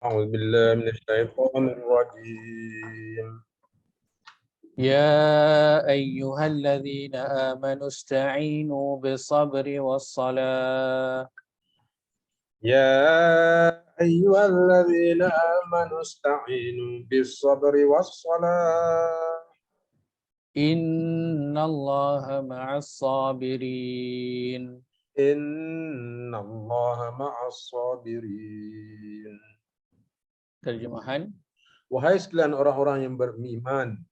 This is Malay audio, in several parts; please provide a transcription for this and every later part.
أعوذ بالله من الشيطان الرجيم. يا أيها الذين آمنوا استعينوا بالصبر والصلاة يا أيها الذين آمنوا استعينوا بالصبر والصلاة إن الله مع الصابرين. إن الله مع الصابرين. Terjemahan, Wahai sekalian orang-orang yang beriman,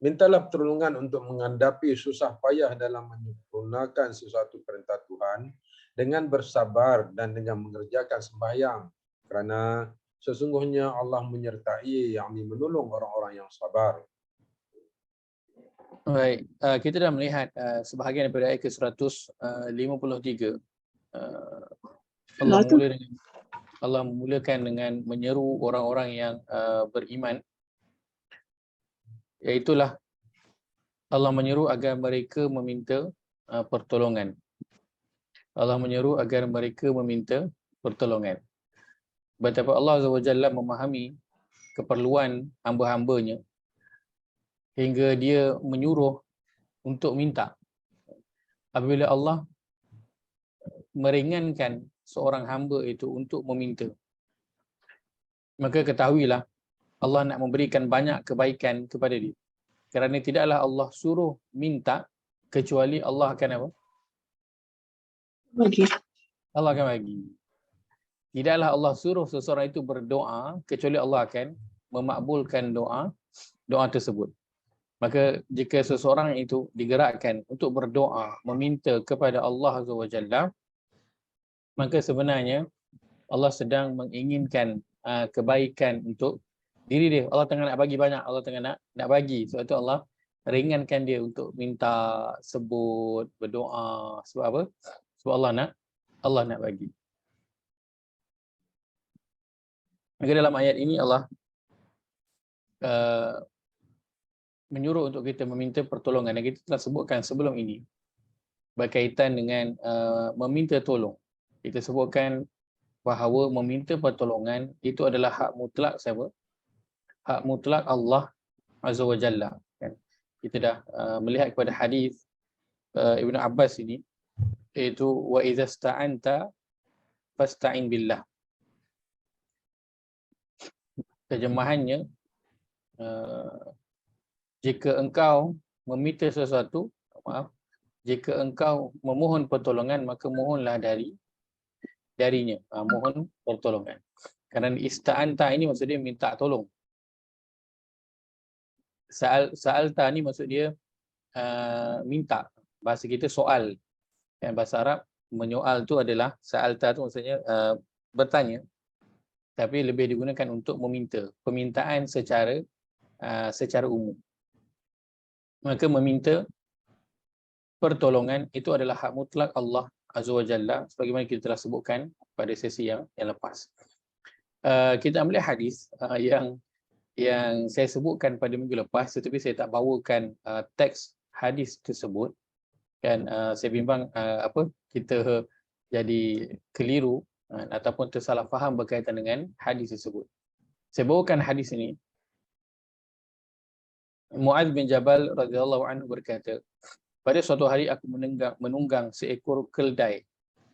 mintalah pertolongan untuk menghadapi susah payah dalam menyempurnakan sesuatu perintah Tuhan dengan bersabar dan dengan mengerjakan sembahyang, kerana sesungguhnya Allah menyertai, yakni menolong orang-orang yang sabar. baik, kita dah melihat sebahagian daripada ayat ke-153. Allah memulakan dengan menyeru orang-orang yang beriman, iaitulah Allah menyeru agar mereka meminta pertolongan. Allah menyeru agar mereka meminta pertolongan. Betapa Allah Azza wa Jalla memahami keperluan hamba-hambanya hingga dia menyuruh untuk minta. Apabila Allah meringankan seorang hamba itu untuk meminta, maka ketahuilah Allah nak memberikan banyak kebaikan kepada dia. Kerana tidaklah Allah suruh minta kecuali Allah akan apa? Bagi. Allah akan bagi. Tidaklah Allah suruh seseorang itu berdoa kecuali Allah akan memakbulkan doa tersebut. Maka jika seseorang itu digerakkan untuk berdoa, meminta kepada Allah Azza wa Jalla, maka sebenarnya Allah sedang menginginkan kebaikan untuk diri dia. Allah tengah nak bagi banyak, Allah tengah nak bagi. Sebab itu Allah ringankan dia untuk minta, sebut, berdoa. Sebab apa? Sebab Allah nak bagi. Maka dalam ayat ini Allah menyuruh untuk kita meminta pertolongan, dan kita telah sebutkan sebelum ini berkaitan dengan meminta tolong. Kita sebutkan bahawa meminta pertolongan itu adalah hak mutlak siapa? Hak mutlak Allah Azza wa Jalla. Kan? Kita dah melihat kepada hadis Ibnu Abbas ini, iaitu wa idza sta'anta fasta'in billah. Terjemahannya, jika engkau meminta sesuatu, jika engkau memohon pertolongan, maka mohonlah darinya. Mohon pertolongan. Kerana ista'anta ini maksud dia minta tolong. Sa'alta ni maksud dia minta. Bahasa kita soal. Dan bahasa Arab menyoal tu adalah, sa'alta tu maksudnya bertanya. Tapi lebih digunakan untuk meminta. Permintaan secara umum. Maka meminta pertolongan itu adalah hak mutlak Allah Azza wa Jalla, sebagaimana kita telah sebutkan pada sesi yang lepas. Kita ambil hadis yang saya sebutkan pada minggu lepas, tetapi saya tak bawakan teks hadis tersebut. Kan saya bimbang kita jadi keliru ataupun tersalah faham berkaitan dengan hadis tersebut. Saya bawakan hadis ini. Mu'adz bin Jabal radhiyallahu anhu berkata, pada suatu hari aku menunggang seekor keldai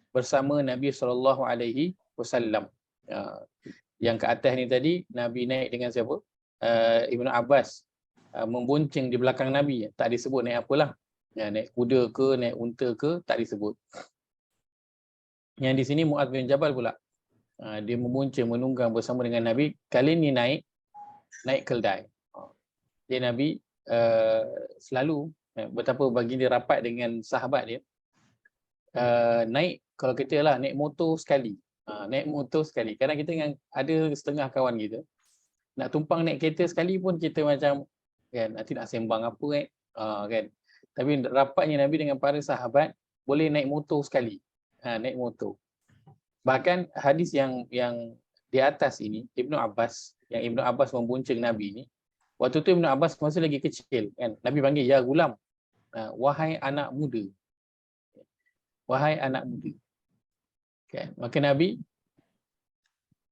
bersama Nabi SAW. Yang ke atas ni tadi, Nabi naik dengan siapa? Ibnu Abbas membonceng di belakang Nabi. Tak disebut naik apalah. Naik kuda ke, naik unta ke, tak disebut. Yang di sini Mu'adz bin Jabal pula. Dia membonceng, menunggang bersama dengan Nabi. Kali ni naik keldai. Dia Nabi selalu betapa baginda rapat dengan sahabat dia. Naik, kalau kita lah naik motor sekali. Naik motor sekali. Kadang kita dengan ada setengah kawan kita, nak tumpang naik kereta sekali pun kita macam, kan, nanti nak sembang apa kan. Tapi rapatnya Nabi dengan para sahabat, boleh naik motor sekali. Naik motor. Bahkan hadis yang di atas ini, Ibnu Abbas, yang Ibnu Abbas membonceng Nabi ni, waktu tu Ibnu Abbas masih lagi kecil, kan. Nabi panggil ya gulam, wahai anak muda. Wahai anak muda. Kan? Maka Nabi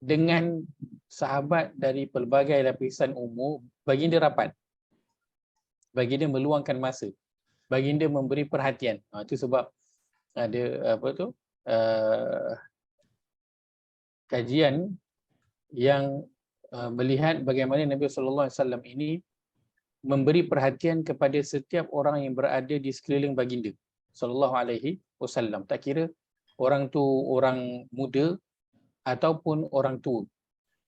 dengan sahabat dari pelbagai lapisan umur, baginda rapat. Baginda meluangkan masa. Baginda memberi perhatian. Itu sebab ada kajian yang melihat bagaimana Nabi sallallahu alaihi wasallam ini memberi perhatian kepada setiap orang yang berada di sekeliling baginda sallallahu alaihi wasallam. Tak kira orang tu orang muda ataupun orang tua.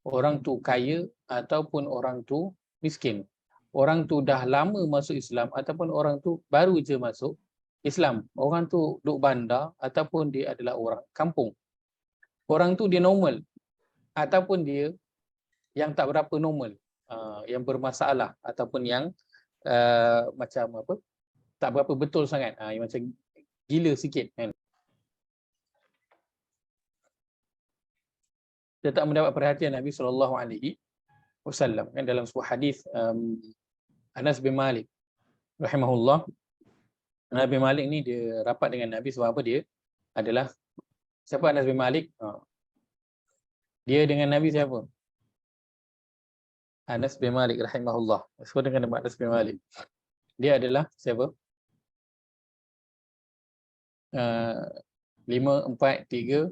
Orang tu kaya ataupun orang tu miskin. Orang tu dah lama masuk Islam ataupun orang tu baru je masuk Islam. Orang tu duduk bandar ataupun dia adalah orang kampung. Orang tu dia normal ataupun dia yang tak berapa normal, yang bermasalah ataupun yang macam apa, tak berapa betul sangat, yang macam gila sikit kan. Dia tak mendapat perhatian Nabi SAW kan. Dalam sebuah hadis Anas bin Malik rahimahullah, Anas bin Malik ni dia rapat dengan Nabi sebab apa? Dia adalah siapa Anas bin Malik? Dia dengan Nabi siapa? Anas bin Malik rahimahullah. Siapa dengan nama Anas bin Malik? Dia adalah siapa? 5, 4, 3, 2,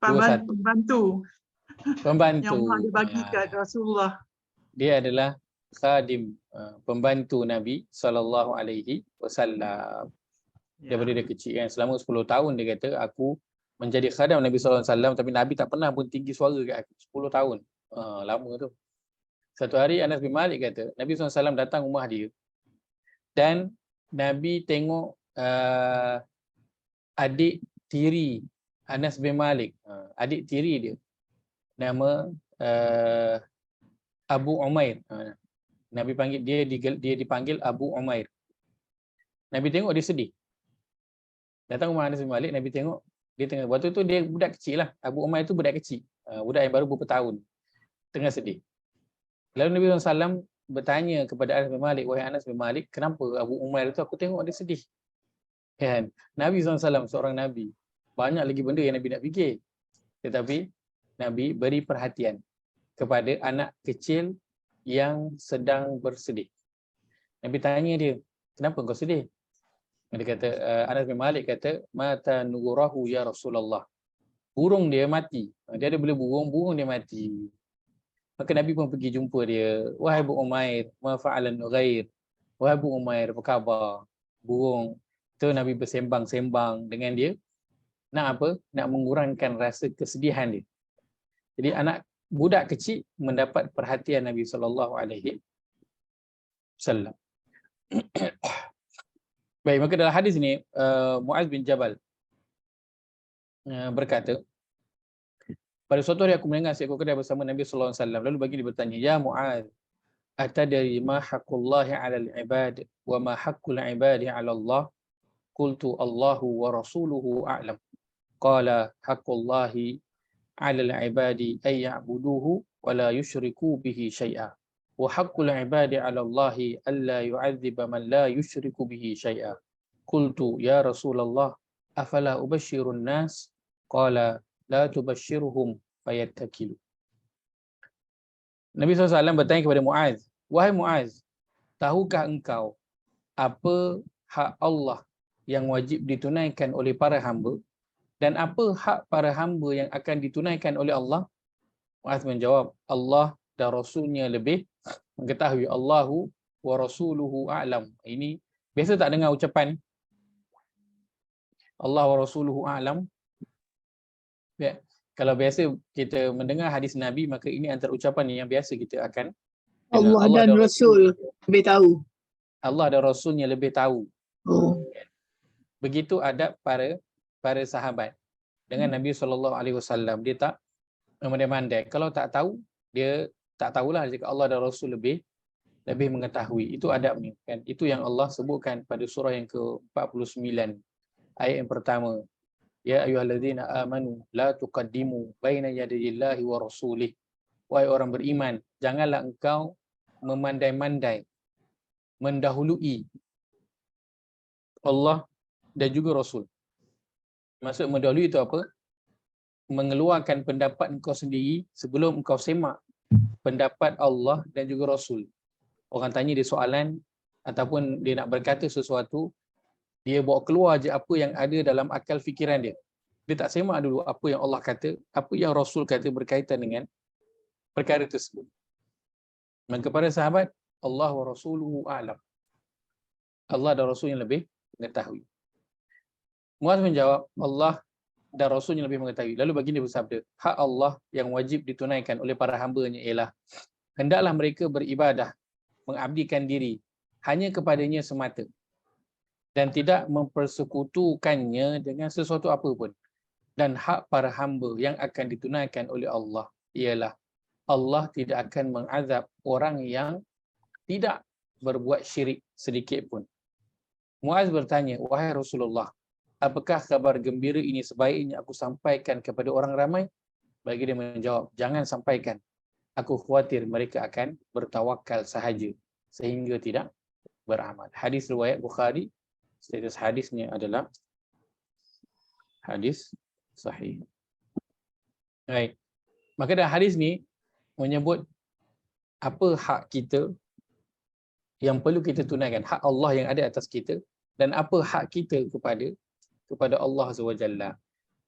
1. Pembantu yang Allah dia bagi kat Rasulullah. Dia adalah khadim, pembantu Nabi SAW. Daripada dia kecil kan, selama 10 tahun dia kata, aku menjadi khadam Nabi SAW, tapi Nabi tak pernah pun tinggi suara kat aku. 10 tahun. Lama tu. Satu hari Anas bin Malik kata, Nabi SAW datang rumah dia dan Nabi tengok adik tiri Anas bin Malik. Adik tiri dia nama Abu Umair. Nabi panggil dia dipanggil Abu Umair. Nabi tengok dia sedih. Datang rumah Anas bin Malik, Nabi tengok dia tengah, waktu tu dia budak kecil lah. Abu Umair tu budak kecil. Budak yang baru beberapa tahun. Tengah sedih. Lalu Nabi SAW bertanya kepada Anas bin Malik, wahai Anas bin Malik, kenapa Abu Umair tu aku tengok dia sedih? Kan? Nabi SAW seorang Nabi. Banyak lagi benda yang Nabi nak fikir. Tetapi Nabi beri perhatian kepada anak kecil yang sedang bersedih. Nabi tanya dia, kenapa kau sedih? Dia kata, Anas bin Malik kata, mata nugurahu ya Rasulullah. Burung dia mati. Dia ada bela burung dia mati. Maka Nabi pun pergi jumpa dia. Wahai Abu Umair, ma fa'alan ghair. Wahai Abu Umair, apa khabar? Burung. Tu Nabi bersembang-sembang dengan dia. Nak apa? Nak mengurangkan rasa kesedihan dia. Jadi anak budak kecil mendapat perhatian Nabi SAW. Baik, maka dalam hadis ini Muaz bin Jabal berkata, pada suatu hari aku mendengar seekor kedai bersama Nabi SAW. Lalu bagi dia bertanya, ya Muaz, atadari ma haqqullahi 'alal ibad wa ma haqqul ibadi 'ala Allah? Qultu Allahu wa rasuluhu a'lam. Qala haqqullahi 'alal ibadi ay ya'buduhu wa la yusyriku bihi syai'a. Wa haqqul ibadi 'ala Allahi alla yu'adziba man la yusyriku bihi syai'a. Qultu ya Rasulullah, afala ubashshirun nas? Qala la tubashshirhum fayattakilu. Nabi SAW bertanya kepada Muaz, wahai Muaz, tahukah engkau apa hak Allah yang wajib ditunaikan oleh para hamba dan apa hak para hamba yang akan ditunaikan oleh Allah? Muaz menjawab, Allah dan Rasulnya lebih mengetahui. Allahu wa rasuluhu a'lam. Ini biasa tak dengar ucapan Allah wa rasuluhu a'lam? Ya, kalau biasa kita mendengar hadis Nabi, maka ini antara ucapan yang biasa kita akan dengar. Allah dan Rasul lebih tahu. Allah dan Rasulnya lebih tahu. Oh. Begitu adab para sahabat dengan Nabi SAW. Dia tak memandai-mandai. Kalau tak tahu, dia tak tahulah. Jika Allah dan Rasul lebih mengetahui. Itu adabnya. Kan? Itu yang Allah sebutkan pada surah yang ke-49. Ayat yang pertama. Ya ayyuhallazina amanu la tuqaddimu baina yadayillahi wa rasulih. Wahai orang beriman, janganlah engkau memandai-mandai, mendahului Allah dan juga Rasul. Maksud mendahului itu apa? mengeluarkan pendapat engkau sendiri sebelum engkau semak pendapat Allah dan juga Rasul. Orang tanya dia soalan ataupun dia nak berkata sesuatu, dia bawa keluar je apa yang ada dalam akal fikiran dia. Dia tak semak dulu apa yang Allah kata, apa yang Rasul kata berkaitan dengan perkara tersebut. Maka para sahabat, Allah wa rasuluhu a'lam. Allah dan Rasul yang lebih mengetahui. Muaz menjawab, Allah dan Rasul yang lebih mengetahui. Lalu baginda bersabda, hak Allah yang wajib ditunaikan oleh para hamba-Nya ialah hendaklah mereka beribadah, mengabdikan diri hanya kepadanya semata dan tidak mempersekutukannya dengan sesuatu apapun. Dan hak para hamba yang akan ditunaikan oleh Allah ialah Allah tidak akan mengazab orang yang tidak berbuat syirik sedikit pun. Muaz bertanya, wahai Rasulullah, apakah kabar gembira ini sebaiknya aku sampaikan kepada orang ramai? Bagi dia menjawab, jangan sampaikan. Aku khawatir mereka akan bertawakal sahaja sehingga tidak beramal. Hadis riwayat Bukhari, status hadisnya adalah hadis sahih. Baik. Maka dalam hadis ni menyebut apa hak kita yang perlu kita tunaikan, hak Allah yang ada atas kita dan apa hak kita kepada Allah SWT.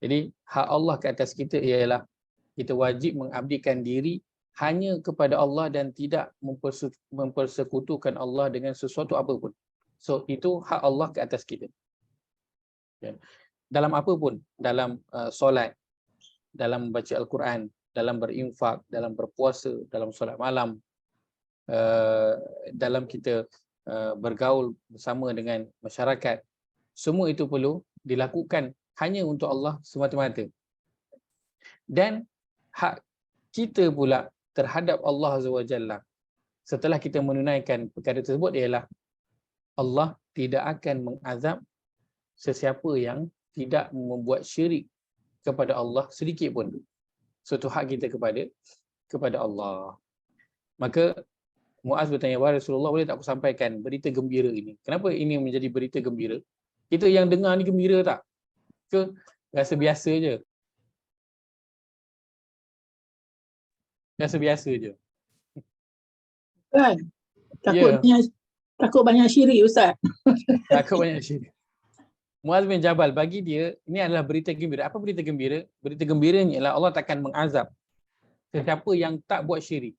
Jadi hak Allah ke atas kita ialah kita wajib mengabdikan diri hanya kepada Allah dan tidak mempersekutukan Allah dengan sesuatu apapun. So itu hak Allah ke atas kita. Dalam apa pun, dalam solat, dalam baca Al-Quran, dalam berinfak, dalam berpuasa, dalam solat malam, dalam kita bergaul bersama dengan masyarakat, semua itu perlu dilakukan hanya untuk Allah semata-mata. Dan hak kita pula terhadap Allah Azza wa Jalla setelah kita menunaikan perkara tersebut ialah Allah tidak akan mengazab sesiapa yang tidak membuat syirik kepada Allah sedikit pun. Suatu hak kita kepada Allah. Maka Muaz bertanya, wahai Rasulullah, boleh tak aku sampaikan berita gembira ini? Kenapa ini menjadi berita gembira? Kita yang dengar ni gembira tak? Ke rasa biasa je? Rasa biasa je. Kan? Takut banyak syirik, Ustaz. Takut banyak syirik. Muaz bin Jabal, bagi dia ini adalah berita gembira. Apa berita gembira? Berita gembira ni ialah Allah takkan mengazab sesiapa yang tak buat syirik.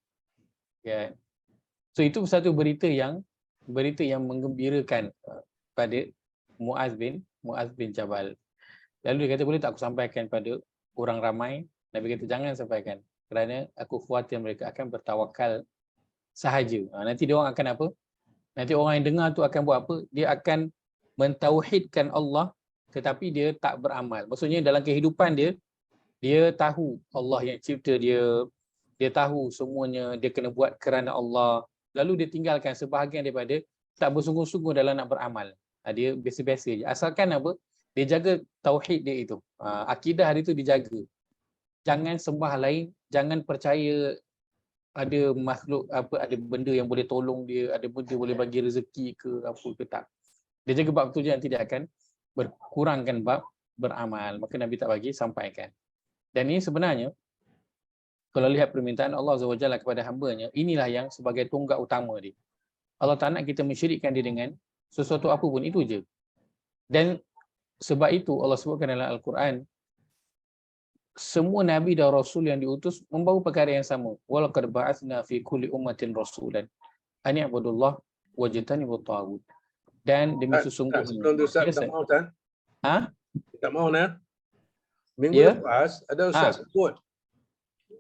Ya. So itu satu berita yang menggembirakan pada Muaz bin Jabal. Lalu dia kata, boleh tak aku sampaikan pada orang ramai? Nabi kata, jangan sampaikan kerana aku khawatir mereka akan bertawakal sahaja. Nanti dia orang akan apa? Nanti orang yang dengar tu akan buat apa? Dia akan mentauhidkan Allah tetapi dia tak beramal. Maksudnya dalam kehidupan dia tahu Allah yang cipta dia, dia tahu semuanya dia kena buat kerana Allah. Lalu dia tinggalkan sebahagian daripada tak bersungguh-sungguh dalam nak beramal. Dia biasa-biasa je. Asalkan apa? Dia jaga tauhid dia itu. Akidah dia itu dijaga. Jangan sembah lain, jangan percaya ada makhluk ada benda yang boleh tolong dia, ada benda boleh bagi rezeki ke apa ke tak. Dia jaga bab tu je, nanti dia akan berkurangkan bab beramal. Maka Nabi tak bagi sampaikan. Dan ini sebenarnya kalau lihat permintaan Allah Azza wa Jalla kepada hamba-Nya, inilah yang sebagai tonggak utama dia. Allah tak nak kita mensyirikkan dia dengan sesuatu apa pun, itu je. Dan sebab itu Allah sebutkan dalam Al-Quran, semua Nabi dan Rasul yang diutus membawa perkara yang sama. Walaqad ba'atsna fi kulli ummatin rasulan an i'budullah wajtanibut taghut. Dan demi sesungguhnya. Sebelum tu Ustaz, tak mau kan? Tak mau nak? Minggu lepas ada Ustaz sebut.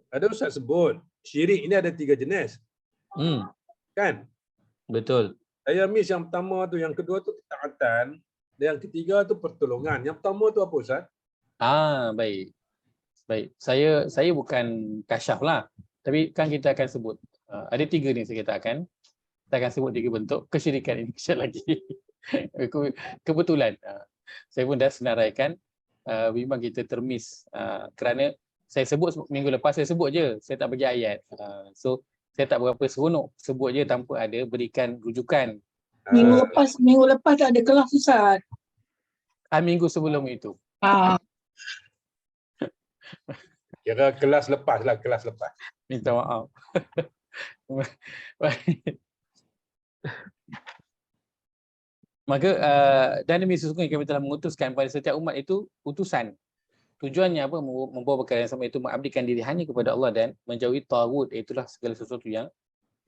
Ada Ustaz sebut syirik ini ada 3 jenis. Kan? Betul. Saya miss yang pertama tu, yang kedua tu ketaatan, dan yang ketiga tu pertolongan. Yang pertama tu apa Ustaz? Baik. Baik. Saya bukan kasyaf lah. Tapi kan kita akan sebut. Ada 3 ni kita akan sebut 3 bentuk kesyirikan ini kejap lagi. Kebetulan saya pun dah senaraikan, memang kita termiss kerana saya sebut minggu lepas, saya sebut je, saya tak bagi ayat. So saya tak berapa seronok sebut je tanpa ada berikan rujukan. Minggu lepas tak ada kelas Ustaz. Minggu sebelum itu. Kira kelas lepas lah, kelas lepas. Minta maaf. Maka dan demi sesungguhnya kami telah mengutuskan pada setiap umat itu utusan. Tujuannya apa? Membawa perkara yang sama, itu mengabdikan diri hanya kepada Allah dan menjauhi taghut, itulah segala sesuatu yang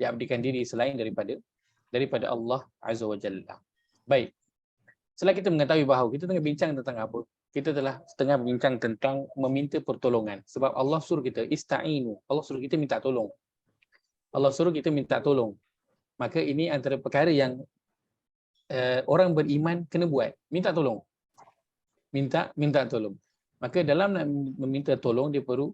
diabdikan diri selain daripada Allah Azza wa Jalla. Baik. Setelah kita mengetahui bahawa kita tengah bincang tentang apa? Kita telah setengah bincang tentang meminta pertolongan. Sebab Allah suruh kita ista'inu. Allah suruh kita minta tolong. Allah suruh kita minta tolong. Maka ini antara perkara yang orang beriman kena buat. Minta tolong. Minta tolong. Maka dalam nak meminta tolong, dia perlu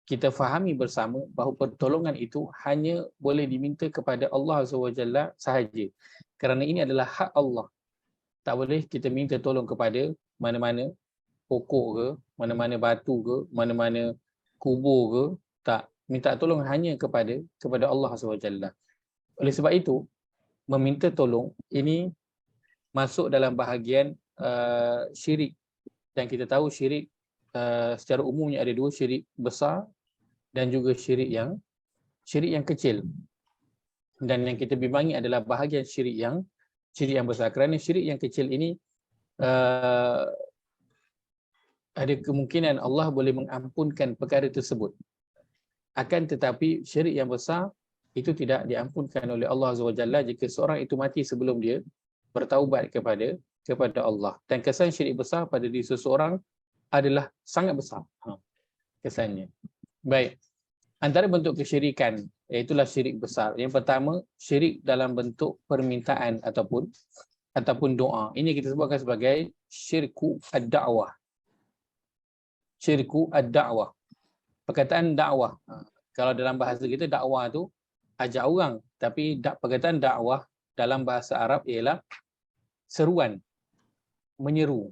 kita fahami bersama bahawa pertolongan itu hanya boleh diminta kepada Allah Azza wa Jalla sahaja. Kerana ini adalah hak Allah. Tak boleh kita minta tolong kepada mana-mana pokok ke, mana-mana batu ke, mana-mana kubur ke. Tak. Minta tolong hanya kepada Allah Azza wa Jalla. Oleh sebab itu, meminta tolong ini masuk dalam bahagian syirik. Dan kita tahu syirik secara umumnya ada dua, syirik besar dan juga syirik yang kecil. Dan yang kita bimbangi adalah bahagian syirik yang besar. Kerana syirik yang kecil ini ada kemungkinan Allah boleh mengampunkan perkara tersebut. Akan tetapi syirik yang besar itu tidak diampunkan oleh Allah Azza wa Jalla jika seorang itu mati sebelum dia bertaubat kepada Allah. Dan kesan syirik besar pada diri seseorang adalah sangat besar kesannya. Baik. Antara bentuk kesyirikan, iaitulah syirik besar. Yang pertama, syirik dalam bentuk permintaan ataupun doa. Ini kita sebutkan sebagai syirku ad-da'wah. Syirku ad-da'wah. Perkataan dakwah. Kalau dalam bahasa kita dakwah tu ajak orang, tapi perkataan dakwah dalam bahasa Arab ialah seruan, menyeru.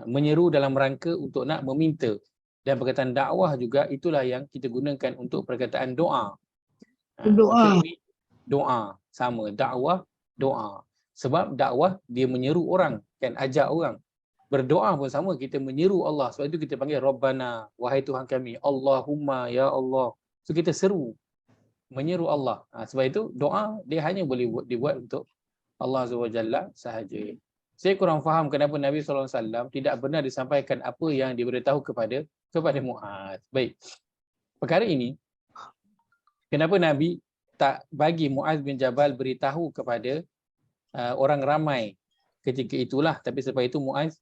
Menyeru dalam rangka untuk nak meminta. Dan perkataan dakwah juga itulah yang kita gunakan untuk perkataan doa. Doa sama, dakwah, doa. Sebab dakwah dia menyeru orang, kan, ajak orang. Berdoa pun sama, kita menyeru Allah. Sebab itu kita panggil Rabbana, wahai Tuhan kami, Allahumma, ya Allah. So kita seru, menyeru Allah. Sebab itu doa dia hanya boleh dibuat untuk Allah Azza wa Jalla sahaja. Saya kurang faham kenapa Nabi SAW tidak benar disampaikan apa yang diberitahu kepada Muaz. Baik. Perkara ini, kenapa Nabi tak bagi Muaz bin Jabal beritahu kepada orang ramai ketika itulah. Tapi sebab itu Muaz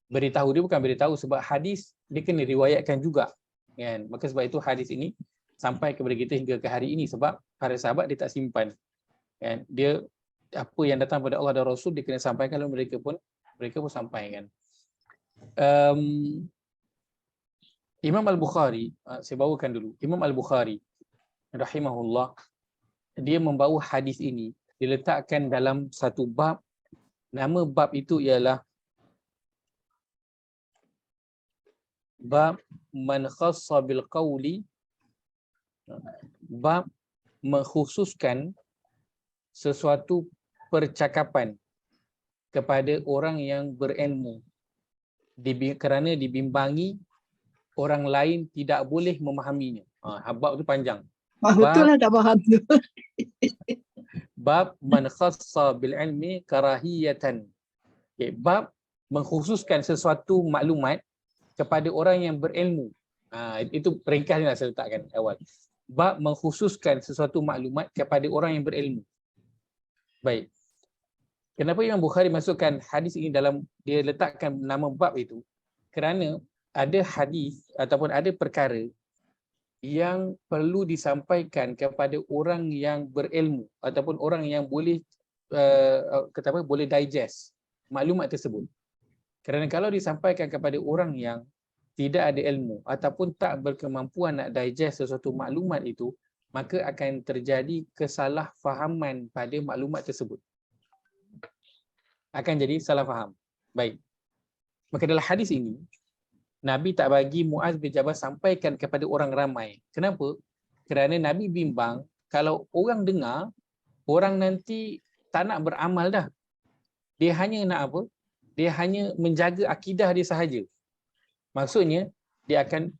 beritahu. Dia bukan beritahu sebab hadis dia kena riwayatkan juga. Kan? Maka sebab itu hadis ini sampai kepada kita hingga ke hari ini. Sebab para sahabat dia tak simpan. Kan? Dia apa yang datang pada Allah dan Rasul dia kena sampaikan, lalu mereka pun sampaikan. Imam Al-Bukhari, saya bawakan dulu. Imam Al-Bukhari rahimahullah, dia membawa hadis ini, diletakkan dalam satu bab. Nama bab itu ialah bab man khassa bil qawli, bab mengkhususkan sesuatu percakapan kepada orang yang berilmu kerana dibimbangi orang lain tidak boleh memahaminya. Bab itu panjang. Betul lah, tak faham tu. Bab man khassa bil ilmi karahiyatan. Okay, bab mengkhususkan sesuatu maklumat kepada orang yang berilmu. Itu ringkasnya saya letakkan awal. Bab mengkhususkan sesuatu maklumat kepada orang yang berilmu. Baik. Kenapa Imam Bukhari masukkan hadis ini dalam, dia letakkan nama bab itu? Kerana ada hadis ataupun ada perkara yang perlu disampaikan kepada orang yang berilmu ataupun orang yang boleh boleh digest maklumat tersebut. Kerana kalau disampaikan kepada orang yang tidak ada ilmu ataupun tak berkemampuan nak digest sesuatu maklumat itu, maka akan terjadi kesalahfahaman pada maklumat tersebut. Akan jadi salah faham. Baik. Maka dalam hadis ini, Nabi tak bagi Muaz bin Jabal sampaikan kepada orang ramai. Kenapa? Kerana Nabi bimbang kalau orang dengar, orang nanti tak nak beramal dah. Dia hanya nak apa? Dia hanya menjaga akidah dia sahaja. Maksudnya, dia akan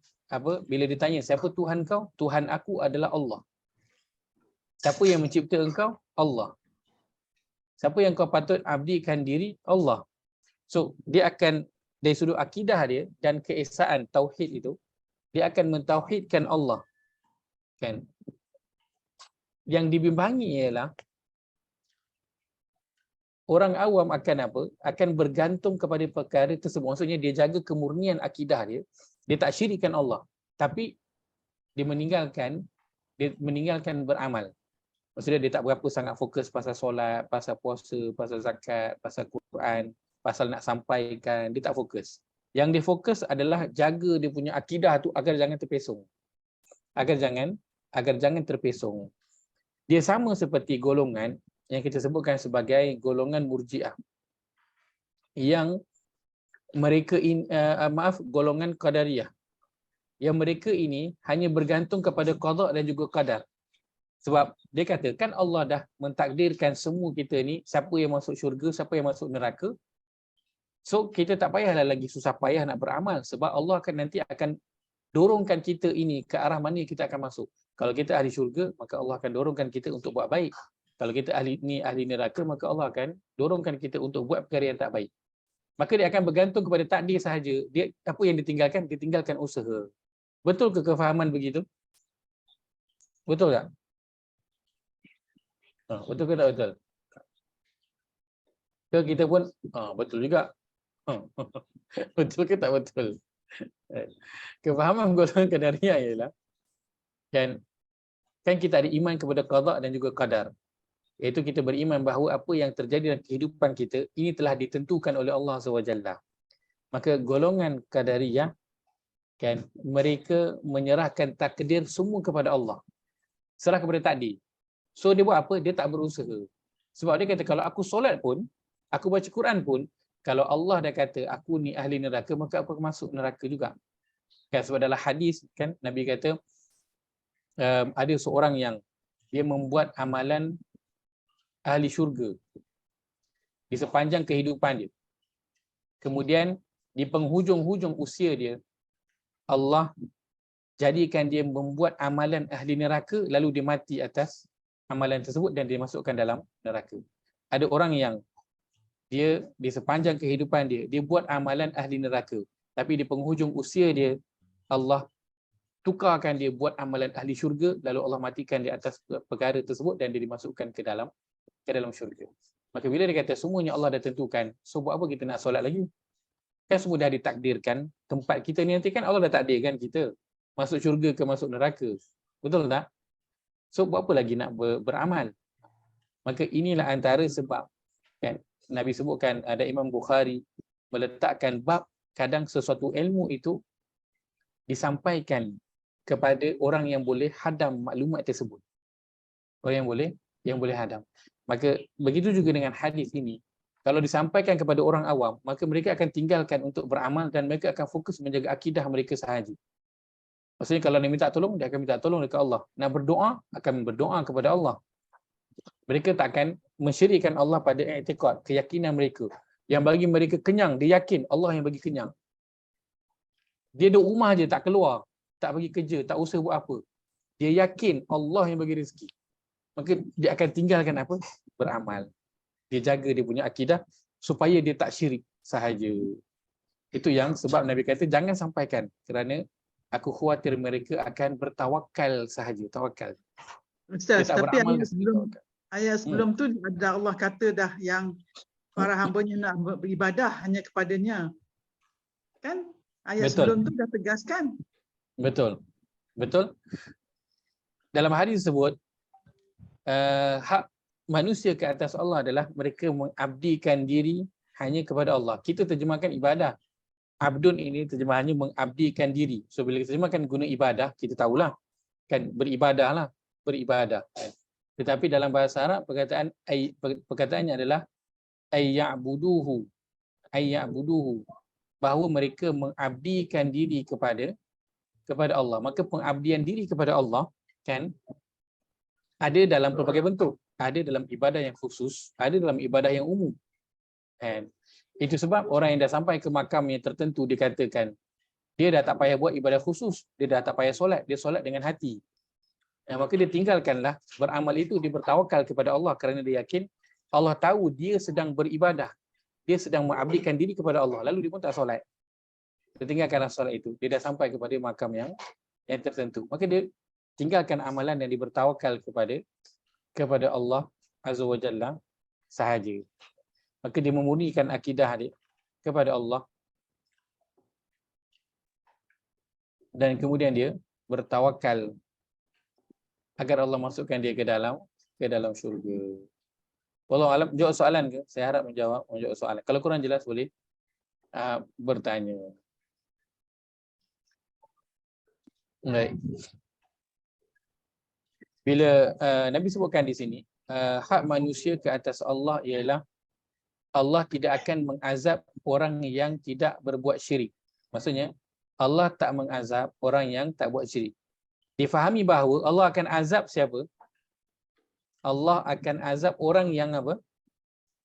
bila ditanya siapa Tuhan kau? Tuhan aku adalah Allah. Siapa yang mencipta engkau? Allah. Siapa yang kau patut abdikan diri? Allah. So dia akan dari sudut akidah dia dan keesaan tauhid itu, dia akan mentauhidkan Allah. Kan? Yang dibimbangi ialah orang awam akan apa? Akan bergantung kepada perkara tersebut. Maksudnya dia jaga kemurnian akidah dia. Dia tak syirikkan Allah. Tapi dia meninggalkan beramal. Maksudnya dia tak berapa sangat fokus pasal solat, pasal puasa, pasal zakat, pasal Quran, pasal nak sampaikan. Dia tak fokus. Yang dia fokus adalah jaga dia punya akidah tu agar jangan terpesong. Agar jangan terpesong. Dia sama seperti golongan yang kita sebutkan sebagai golongan Murji'ah. Yang mereka golongan Qadariyah. Yang mereka ini hanya bergantung kepada qada dan juga qadar. Sebab dia kata kan Allah dah mentakdirkan semua kita ni, siapa yang masuk syurga, siapa yang masuk neraka. So kita tak payahlah lagi susah payah nak beramal, sebab Allah nanti akan dorongkan kita ini ke arah mana kita akan masuk. Kalau kita ahli syurga, maka Allah akan dorongkan kita untuk buat baik. Kalau kita ahli neraka, maka Allah akan dorongkan kita untuk buat perkara yang tak baik. Maka dia akan bergantung kepada takdir sahaja. Dia apa yang ditinggalkan? Ditinggalkan usaha. Betul ke kefahaman begitu? Betul tak? Betul ke tak betul? Ke kita pun betul juga. Betul ke tak betul? Kefahaman golongan Qadariyah ialah kan kita ada iman kepada qada dan juga qadar. Iaitu kita beriman bahawa apa yang terjadi dalam kehidupan kita ini telah ditentukan oleh Allah SWT. Maka golongan Qadariyah kan mereka menyerahkan takdir semua kepada Allah. Serah kepada takdir. So dia buat apa? Dia tak berusaha. Sebab dia kata kalau aku solat pun, aku baca Quran pun, kalau Allah dah kata aku ni ahli neraka, maka aku akan masuk neraka juga. Kan sebab dalam hadis kan Nabi kata ada seorang yang dia membuat amalan ahli syurga di sepanjang kehidupan dia. Kemudian di penghujung-hujung usia dia, Allah jadikan dia membuat amalan ahli neraka, lalu dia mati atas amalan tersebut dan dia masukkan dalam neraka. Ada orang yang dia di sepanjang kehidupan dia, dia buat amalan ahli neraka, tapi di penghujung usia dia, Allah tukarkan dia buat amalan ahli syurga, lalu Allah matikan dia atas perkara tersebut dan dia dimasukkan ke dalam syurga. Maka bila dia kata semuanya Allah dah tentukan, so buat apa kita nak solat lagi? Kan semua dah ditakdirkan. Tempat kita ni nanti kan Allah dah takdirkan kita masuk syurga ke masuk neraka. Betul tak? So buat apa lagi nak beramal? Maka inilah antara sebab kan Nabi sebutkan, ada Imam Bukhari meletakkan bab kadang sesuatu ilmu itu disampaikan kepada orang yang boleh hadam maklumat tersebut. Orang yang boleh hadam. Maka begitu juga dengan hadis ini. Kalau disampaikan kepada orang awam, maka mereka akan tinggalkan untuk beramal dan mereka akan fokus menjaga akidah mereka sahaja. Maksudnya kalau dia minta tolong, dia akan minta tolong dekat Allah. Nak berdoa, akan berdoa kepada Allah. Mereka tak akan mensyirikkan Allah pada i'tiqad, keyakinan mereka. Yang bagi mereka kenyang, dia yakin Allah yang bagi kenyang. Dia duduk rumah je, tak keluar, tak pergi kerja, tak usah buat apa. Dia yakin Allah yang bagi rezeki. Maka dia akan tinggalkan apa? Beramal. Dia jaga dia punya akidah supaya dia tak syirik sahaja. Itu yang sebab Nabi kata jangan sampaikan kerana aku khawatir mereka akan bertawakal sahaja. Tawakal. Ustaz, tapi ayat sebelum tu ada Allah kata dah yang para hambanya nak beribadah hanya kepadanya. Kan? Ayat Betul. Sebelum tu dah tegaskan. Betul. Betul. Dalam hadis tersebut hak manusia ke atas Allah adalah mereka mengabdikan diri hanya kepada Allah. Kita terjemahkan ibadah. Abdun ini terjemahannya mengabdikan diri. So bila kita terjemahkan guna ibadah, kita tahulah kan beribadah. Tetapi dalam bahasa Arab perkataannya adalah ayya'buduhu. Bahawa mereka mengabdikan diri kepada Allah. Maka pengabdian diri kepada Allah kan ada dalam pelbagai bentuk. Ada dalam ibadah yang khusus, ada dalam ibadah yang umum. And itu sebab orang yang dah sampai ke makam yang tertentu dikatakan Dia dah tak payah buat ibadah khusus, dia dah tak payah solat, dia solat dengan hati. Maka dia tinggalkanlah beramal itu, dia bertawakal kepada Allah kerana dia yakin Allah tahu dia sedang beribadah, dia sedang mengabdikan diri kepada Allah, lalu dia pun tak solat. Dia tinggalkanlah solat itu, dia dah sampai kepada makam yang tertentu. Maka dia tinggalkan amalan dan dia bertawakal kepada Allah Azza wa Jalla sahaja. Maka dia memurnikan akidah dia kepada Allah dan kemudian dia bertawakal agar Allah masukkan dia ke dalam syurga. Wallahu alam, jawab soalan ke? Saya harap menjawab soalan. Kalau kurang jelas boleh bertanya. Baik. Bila Nabi sebutkan di sini, hak manusia ke atas Allah ialah Allah tidak akan mengazab orang yang tidak berbuat syirik. Maksudnya Allah tak mengazab orang yang tak buat syirik. Difahami bahawa Allah akan azab siapa? Allah akan azab orang yang apa?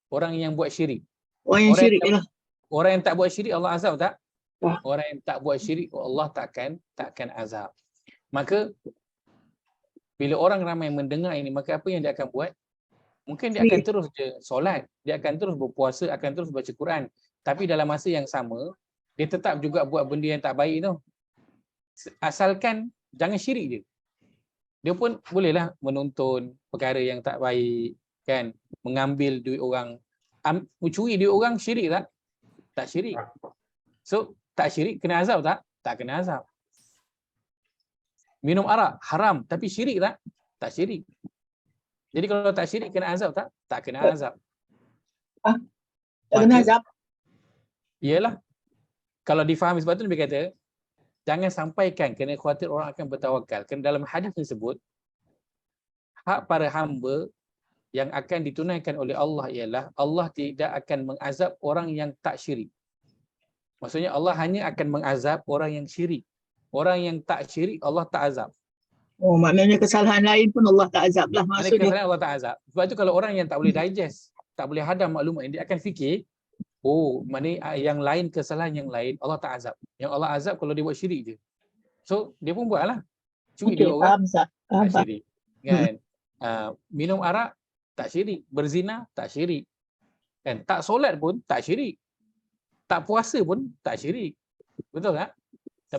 Orang yang buat syirik. Orang yang syirik lah. Orang yang tak buat syirik Allah azab tak? Tak. Orang yang tak buat syirik Allah takkan azab. Maka bila orang ramai mendengar ini, maka apa yang dia akan buat? Mungkin dia akan terus je solat, dia akan terus berpuasa, akan terus baca Quran. Tapi dalam masa yang sama, dia tetap juga buat benda yang tak baik tu. Asalkan jangan syirik dia. Dia pun bolehlah menonton perkara yang tak baik, kan? Mengambil duit orang, mencuri duit orang, syirik tak? Tak syirik. So, tak syirik kena azab tak? Tak kena azab. Minum arak haram tapi syirik tak? Tak syirik. Jadi kalau tak syirik kena azab tak? Tak kena azab. Tak kena azab. Iyalah. Kalau difahami sebab tu Nabi kata jangan sampaikan kerana khawatir orang akan bertawakal. Kerana dalam hadis tersebut hak para hamba yang akan ditunaikan oleh Allah ialah Allah tidak akan mengazab orang yang tak syirik. Maksudnya Allah hanya akan mengazab orang yang syirik. Orang yang tak syirik Allah tak azab. Oh, maknanya kesalahan lain pun Allah tak azab lah maksudnya. Kesalahan Allah tak azab. Sebab itu kalau orang yang tak boleh digest, tak boleh hadam maklumat, dia akan fikir, oh, mana yang lain, kesalahan yang lain Allah tak azab. Yang Allah azab kalau dia buat syirik je. So dia pun buatlah. Curi dia orang. Faham. Tak syirik. Kan? Minum arak tak syirik, berzina tak syirik. Kan? Tak solat pun tak syirik. Tak puasa pun tak syirik. Betul tak?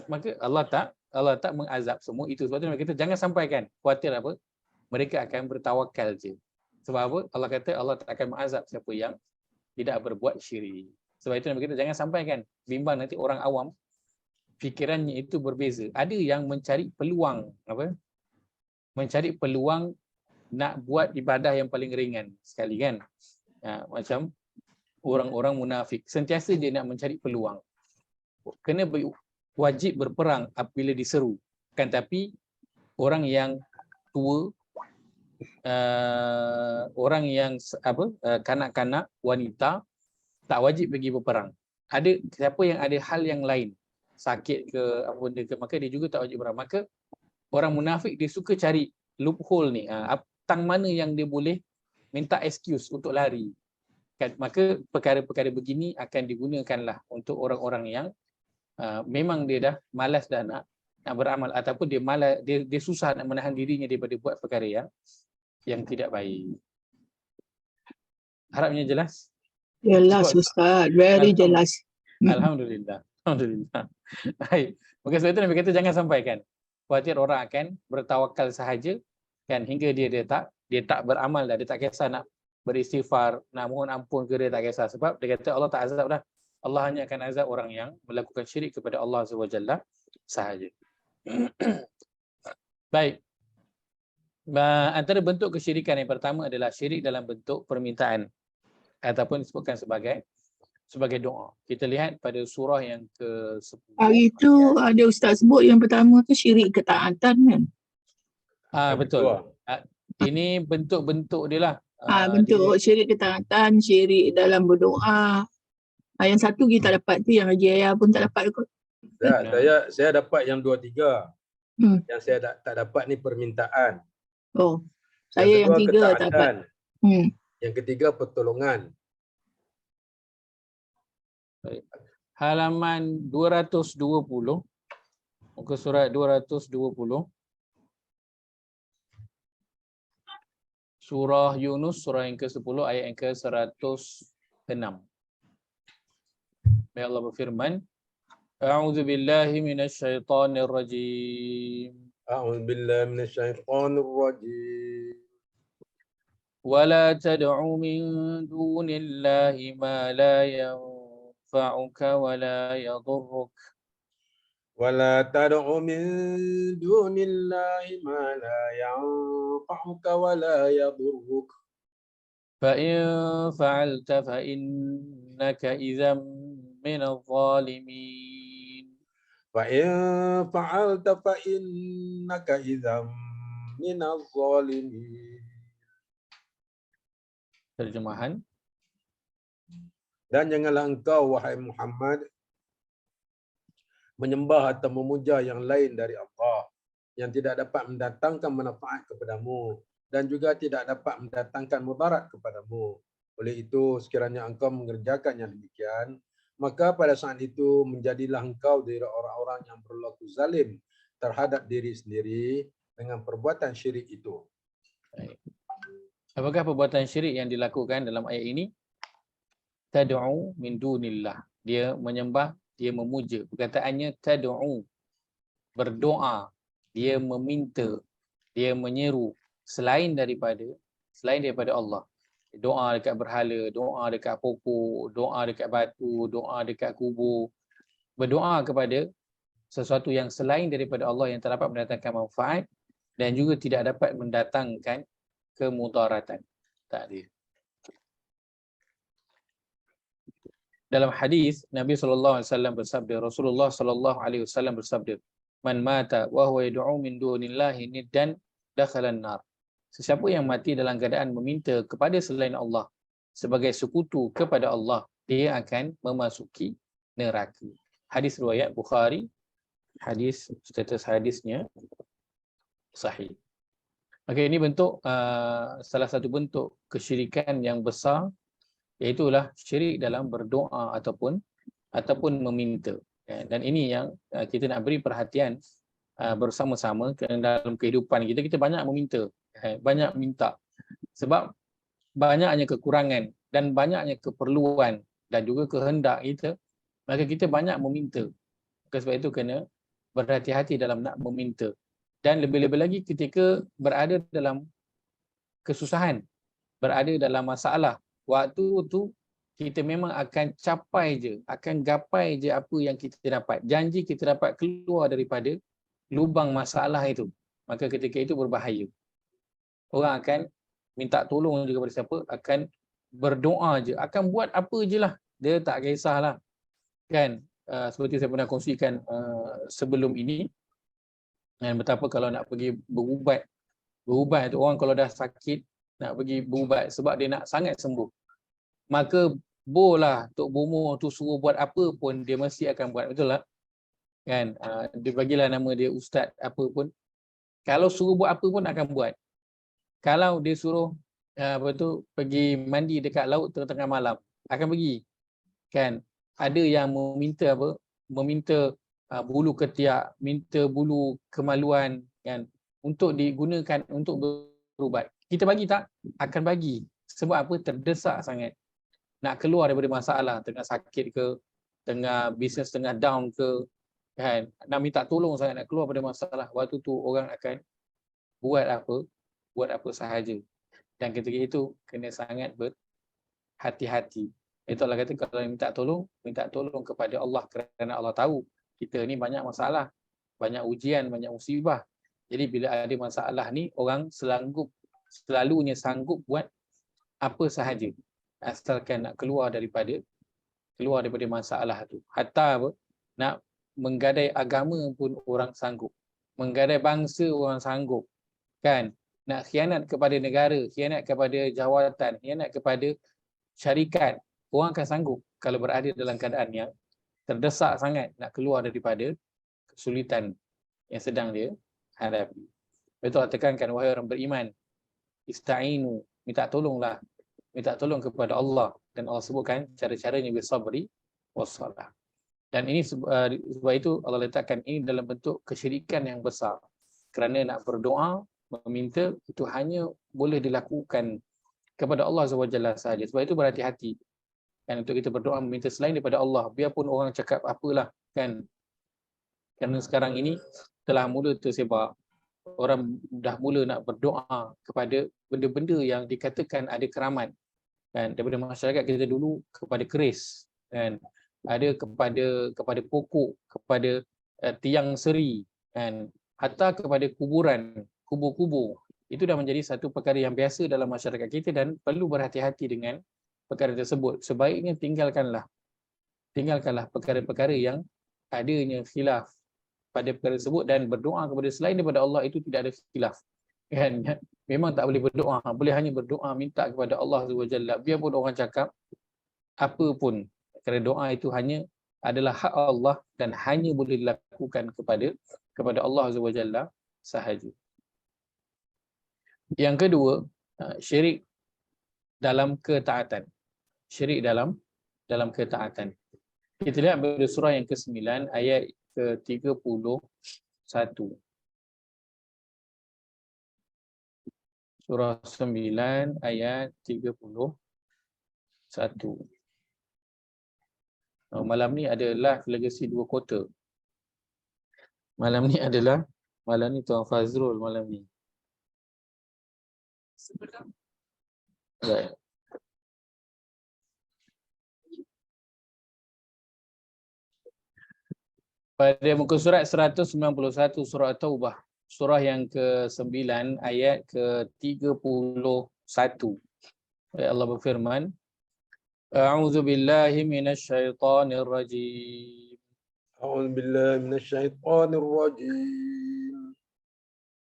Maka Allah tak mengazab semua itu. Sebab tu kita jangan sampaikan khawatir apa? Mereka akan bertawakal je. Sebab apa? Allah kata Allah tak akan mengazab siapa yang tidak berbuat syirik. Sebab itu kita jangan sampaikan. Bimbang nanti orang awam fikirannya itu berbeza. Ada yang mencari peluang apa? Mencari peluang nak buat ibadah yang paling ringan sekali kan. Macam orang-orang munafik. Sentiasa dia nak mencari peluang. Kena wajib berperang apabila diseru. Kan tapi orang yang tua, orang yang kanak-kanak, wanita tak wajib pergi berperang. Ada siapa yang ada hal yang lain, sakit ke apa benda ke, maka dia juga tak wajib berperang. Maka orang munafik dia suka cari loophole ni, tang mana yang dia boleh minta excuse untuk lari. Kan, maka perkara-perkara begini akan digunakanlah untuk orang-orang yang memang dia dah malas dah nak beramal, ataupun dia malas, dia susah nak menahan dirinya daripada buat perkara yang tidak baik. Harapnya jelas? Jelas Ustaz, very jelas. Alhamdulillah. Alhamdulillah. Baik. Maka sebab itu Nabi kata jangan sampaikan. Khawatir orang akan bertawakal sahaja kan, hingga dia tak beramal dah, dia tak kisah nak beristighfar, nak mohon ampun ke, dia tak kisah. Sebab dia kata Allah tak azab dah. Allah hanya akan azab orang yang melakukan syirik kepada Allah SWT sahaja. Baik. Antara bentuk kesyirikan yang pertama adalah syirik dalam bentuk permintaan ataupun disebutkan sebagai doa. Kita lihat pada surah yang ke-10. Hari itu ada Ustaz sebut yang pertama tu syirik ketaatan kan? Betul. Ini bentuk-bentuk dia lah. Bentuk syirik ketaatan, syirik dalam berdoa. Yang satu kita dapat tu, yang Haji Ayah pun tak dapat kot. Saya dapat yang 2-3. Yang saya tak dapat ni permintaan. Oh, saya yang 3 tak dapat. Yang ketiga pertolongan. halaman 220, muka surat 220. Surah Yunus, surah yang ke-10, ayat yang ke-106. Ya Allah berfirman, A'udzu billahi minasyaitonir rajim. A'udzu billahi minasyaitonir rajim. ولا تدع من دون الله ما لا ينفعك ولا يضرك ولا تدع من دون الله ما لا ينفعك ولا يضرك فإن فعلت فإنك إذا من الظالمين. فإن فعلت فإنك إذا من الظالمين. Terjemahan. Dan janganlah engkau, wahai Muhammad, menyembah atau memuja yang lain dari Allah yang tidak dapat mendatangkan manfaat kepadamu dan juga tidak dapat mendatangkan mudarat kepadamu. Oleh itu, sekiranya engkau mengerjakan yang demikian, maka pada saat itu menjadilah engkau dari orang-orang yang berlaku zalim terhadap diri sendiri dengan perbuatan syirik itu. Apakah perbuatan syirik yang dilakukan dalam ayat ini? Tad'u min dunillah. Dia menyembah, dia memuja. Perkataannya tad'u, berdoa, dia meminta, dia menyeru selain daripada Allah. Doa dekat berhala, doa dekat pokok, doa dekat batu, doa dekat kubur. Berdoa kepada sesuatu yang selain daripada Allah yang tak dapat mendatangkan manfaat dan juga tidak dapat mendatangkan kemudaratan. Tak ada. Dalam hadis Nabi SAW bersabda, Rasulullah SAW bersabda, Man mata wa huwa yad'u min dunillahi niddan dakhala an-nar. Sesiapa yang mati dalam keadaan meminta kepada selain Allah sebagai sekutu kepada Allah, dia akan memasuki neraka. Hadis riwayat Bukhari. Hadis, status hadisnya sahih. Okey, ini bentuk salah satu bentuk kesyirikan yang besar, iaitulah syirik dalam berdoa ataupun meminta. Dan ini yang kita nak beri perhatian bersama-sama, kerana dalam kehidupan kita banyak meminta, banyak minta. Sebab banyaknya kekurangan dan banyaknya keperluan dan juga kehendak kita, maka kita banyak meminta. Sebab itu kena berhati-hati dalam nak meminta. Dan lebih-lebih lagi ketika berada dalam kesusahan, berada dalam masalah, waktu tu kita memang akan capai je, akan gapai je apa yang kita dapat. Janji kita dapat keluar daripada lubang masalah itu. Maka ketika itu berbahaya. Orang akan minta tolong juga kepada siapa, akan berdoa je, akan buat apa je lah. Dia tak kisahlah. Kan? Seperti saya pernah kongsikan sebelum ini, dan betapa kalau nak pergi berubat tu, orang kalau dah sakit nak pergi berubat sebab dia nak sangat sembuh, maka boleh Tok Bomo tu suruh buat apa pun dia mesti akan buat, betul tak? Kan? Dia bagilah nama dia ustaz apa pun, kalau suruh buat apa pun akan buat. Kalau dia suruh pergi mandi dekat laut tengah-tengah malam, akan pergi. Kan? Ada yang meminta meminta bulu ketiak, minta bulu kemaluan, kan, untuk digunakan untuk berubat. Kita bagi tak? Akan bagi. Sebab apa? Terdesak sangat. Nak keluar daripada masalah, tengah sakit ke, tengah bisnes tengah down ke, kan, nak minta tolong sangat, nak keluar daripada masalah. Waktu tu orang akan buat apa sahaja. Dan ketika itu kena sangat berhati-hati. Itu Allah kata, kalau minta tolong kepada Allah, kerana Allah tahu kita ni banyak masalah, banyak ujian, banyak musibah. Jadi bila ada masalah ni, orang selalunya sanggup buat apa sahaja, asalkan nak keluar daripada masalah tu. Hatta nak menggadai agama pun orang sanggup, menggadai bangsa orang sanggup, kan, nak khianat kepada negara, khianat kepada jawatan, khianat kepada syarikat, orang akan sanggup kalau berada dalam keadaan yang terdesak sangat nak keluar daripada kesulitan yang sedang dia hadapi. Betul, tekankan wahai orang beriman, ista'inu, minta tolong kepada Allah, dan Allah sebutkan cara-caranya bersabri wassalah. Dan ini sebab itu Allah letakkan ini dalam bentuk kesyirikan yang besar. Kerana nak berdoa, meminta itu hanya boleh dilakukan kepada Allah SWT sahaja. Sebab itu berhati-hati kan untuk kita berdoa meminta selain daripada Allah, biarpun orang cakap apalah kan. Kerana sekarang ini telah mula tersebar, orang dah mula nak berdoa kepada benda-benda yang dikatakan ada keramat kan, daripada masyarakat kita dulu kepada keris kan, ada kepada pokok, kepada tiang seri kan, hatta kepada kuburan, kubur-kubur. Itu dah menjadi satu perkara yang biasa dalam masyarakat kita dan perlu berhati-hati dengan perkara tersebut. Sebaiknya tinggalkanlah perkara-perkara yang adanya khilaf pada perkara tersebut, dan berdoa kepada selain daripada Allah itu tidak ada khilaf kan. Memang tak boleh berdoa, boleh hanya berdoa minta kepada Allah SWT, biarpun orang cakap apa pun, kerana doa itu hanya adalah hak Allah dan hanya boleh dilakukan kepada Allah SWT sahaja. Yang kedua, syirik dalam ketaatan. Syirik dalam ketaatan. Kita lihat pada surah yang ke-9 ayat ke-31. Surah 9 ayat 31. Malam ni adalah legacy 2 kota. Malam ni Tuan Fazrul malam ni. Baik. Pada muka surat 191 surah Taubah, surah yang ke-9 ayat ke-31. Allah berfirman, A'udzu billahi minasyaitonir rajim. A'udzu billahi minasyaitonir rajim.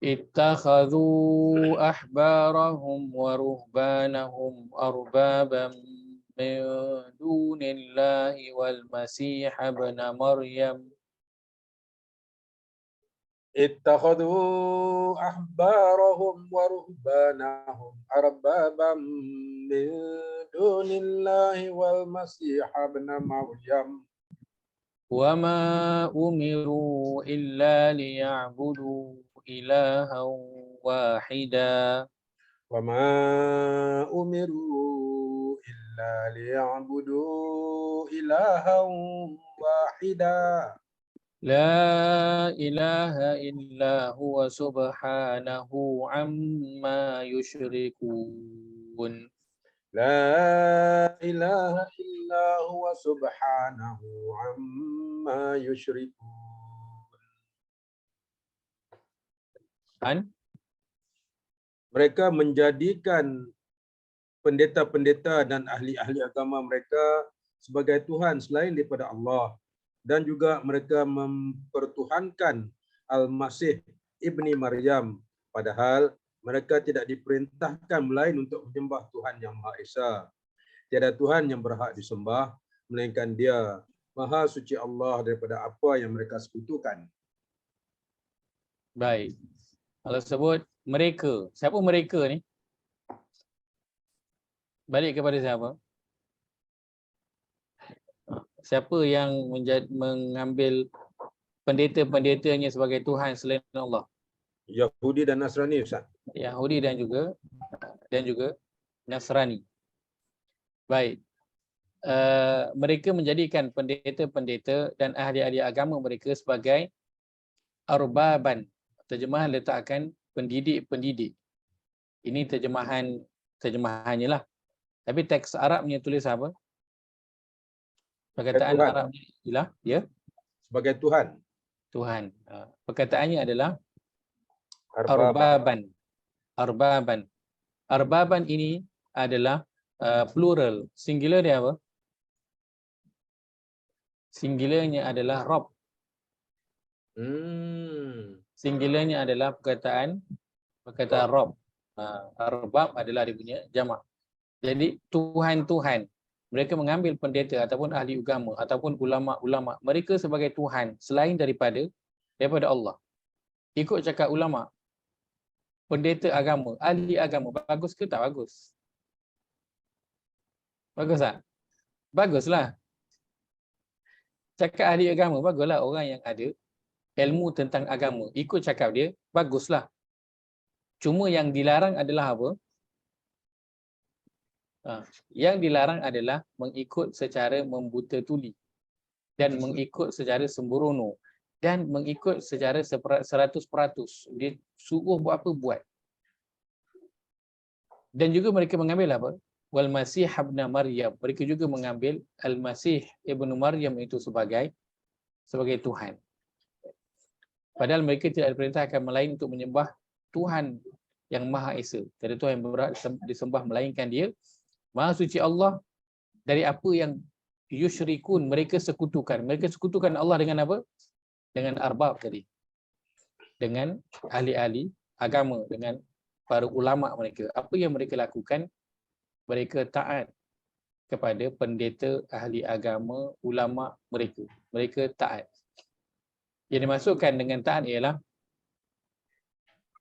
Ittakhadhu ahbarahum wa ruhbanahum arbaban min dunillahi wal masih ibn Maryam. Ittakhadhu ahbarahum wa ruhbanahum arbaban min dunillahi wal masih ibn Maryam. Wa ma umiru illa liya'budu ilahan wahida. Wa ma umiru illa liya'budu ilahan wahida. La ilaha illa huwa subhanahu amma yushrikun. La ilaha illa huwa subhanahu amma yushrikun. Mereka menjadikan pendeta-pendeta dan ahli-ahli agama mereka sebagai Tuhan selain daripada Allah. Dan juga mereka mempertuhankan Al-Masih ibni Maryam, padahal mereka tidak diperintahkan melain untuk menyembah Tuhan yang Maha Esa. Tiada Tuhan yang berhak disembah melainkan Dia. Maha suci Allah daripada apa yang mereka sekutukan. Baik. Allah sebut mereka. Siapa mereka ni? Balik kepada siapa? Siapa yang mengambil pendeta-pendetanya sebagai Tuhan selain Allah? Yahudi dan Nasrani, Ustaz. Yahudi dan juga Nasrani. Baik. Mereka menjadikan pendeta-pendeta dan ahli-ahli agama mereka sebagai arbaban. Terjemahan letakkan pendidik-pendidik. Ini terjemahannya lah. Tapi teks Arabnya tulis apa? Perkataan Arabnya ialah ya sebagai Tuhan. Tuhan. Perkataannya adalah Arbaban. Arbaban. Arbaban ini adalah plural. Singular dia apa? Singularnya adalah Rabb. Singularnya adalah perkataan Rabb. Arbab adalah dia punya jamak. Jadi Tuhan-Tuhan. Mereka mengambil pendeta ataupun ahli agama ataupun ulama-ulama mereka sebagai Tuhan selain daripada Allah. Ikut cakap ulama, pendeta agama, ahli agama, bagus ke tak bagus? Bagus tak? Baguslah. cakap ahli agama, baguslah orang yang ada ilmu tentang agama. Ikut cakap dia, baguslah. Cuma yang dilarang adalah apa? Yang dilarang adalah mengikut secara membuta tuli dan mengikut secara sembrono dan mengikut secara 100%. Dia suruh buat apa, buat. Dan juga mereka mengambil apa? Wal Masih ibn Maryam. Mereka juga mengambil Al-Masih ibn Maryam itu sebagai Tuhan. Padahal mereka tidak diperintahkan melain untuk menyembah Tuhan yang Maha Esa. Tiada Tuhan yang berhak disembah melainkan Dia. Maha suci Allah dari apa yang yusyrikun, mereka sekutukan. Mereka sekutukan Allah dengan apa? Dengan arbab tadi. Dengan ahli-ahli agama, dengan para ulama mereka. Apa yang mereka lakukan? Mereka taat kepada pendeta, ahli agama, ulama mereka. Mereka taat. Yang dimasukkan dengan taat ialah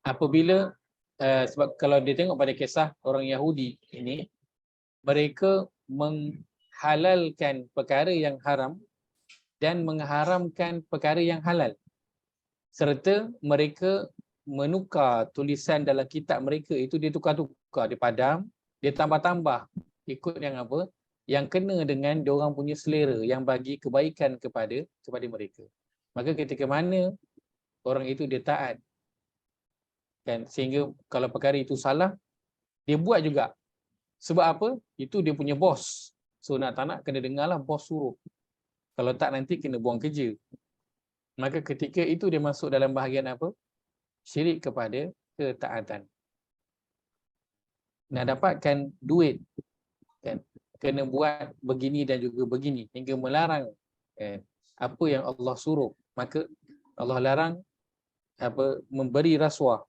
apabila sebab kalau dia tengok pada kisah orang Yahudi ini, mereka menghalalkan perkara yang haram dan mengharamkan perkara yang halal. Serta mereka menukar tulisan dalam kitab mereka itu, dia tukar-tukar, dia padam, dia tambah-tambah ikut yang apa? Yang kena dengan diorang punya selera, yang bagi kebaikan kepada mereka. Maka ketika mana orang itu dia taat, kan, sehingga kalau perkara itu salah, dia buat juga. Sebab apa? Itu dia punya bos. So nak tak nak kena dengarlah bos suruh. Kalau tak nanti kena buang kerja. Maka ketika itu dia masuk dalam bahagian apa? Syirik kepada ketaatan. Nak dapatkan duit, kan, kena buat begini dan juga begini, hingga melarang, kan, apa yang Allah suruh. Maka Allah larang apa, memberi rasuah,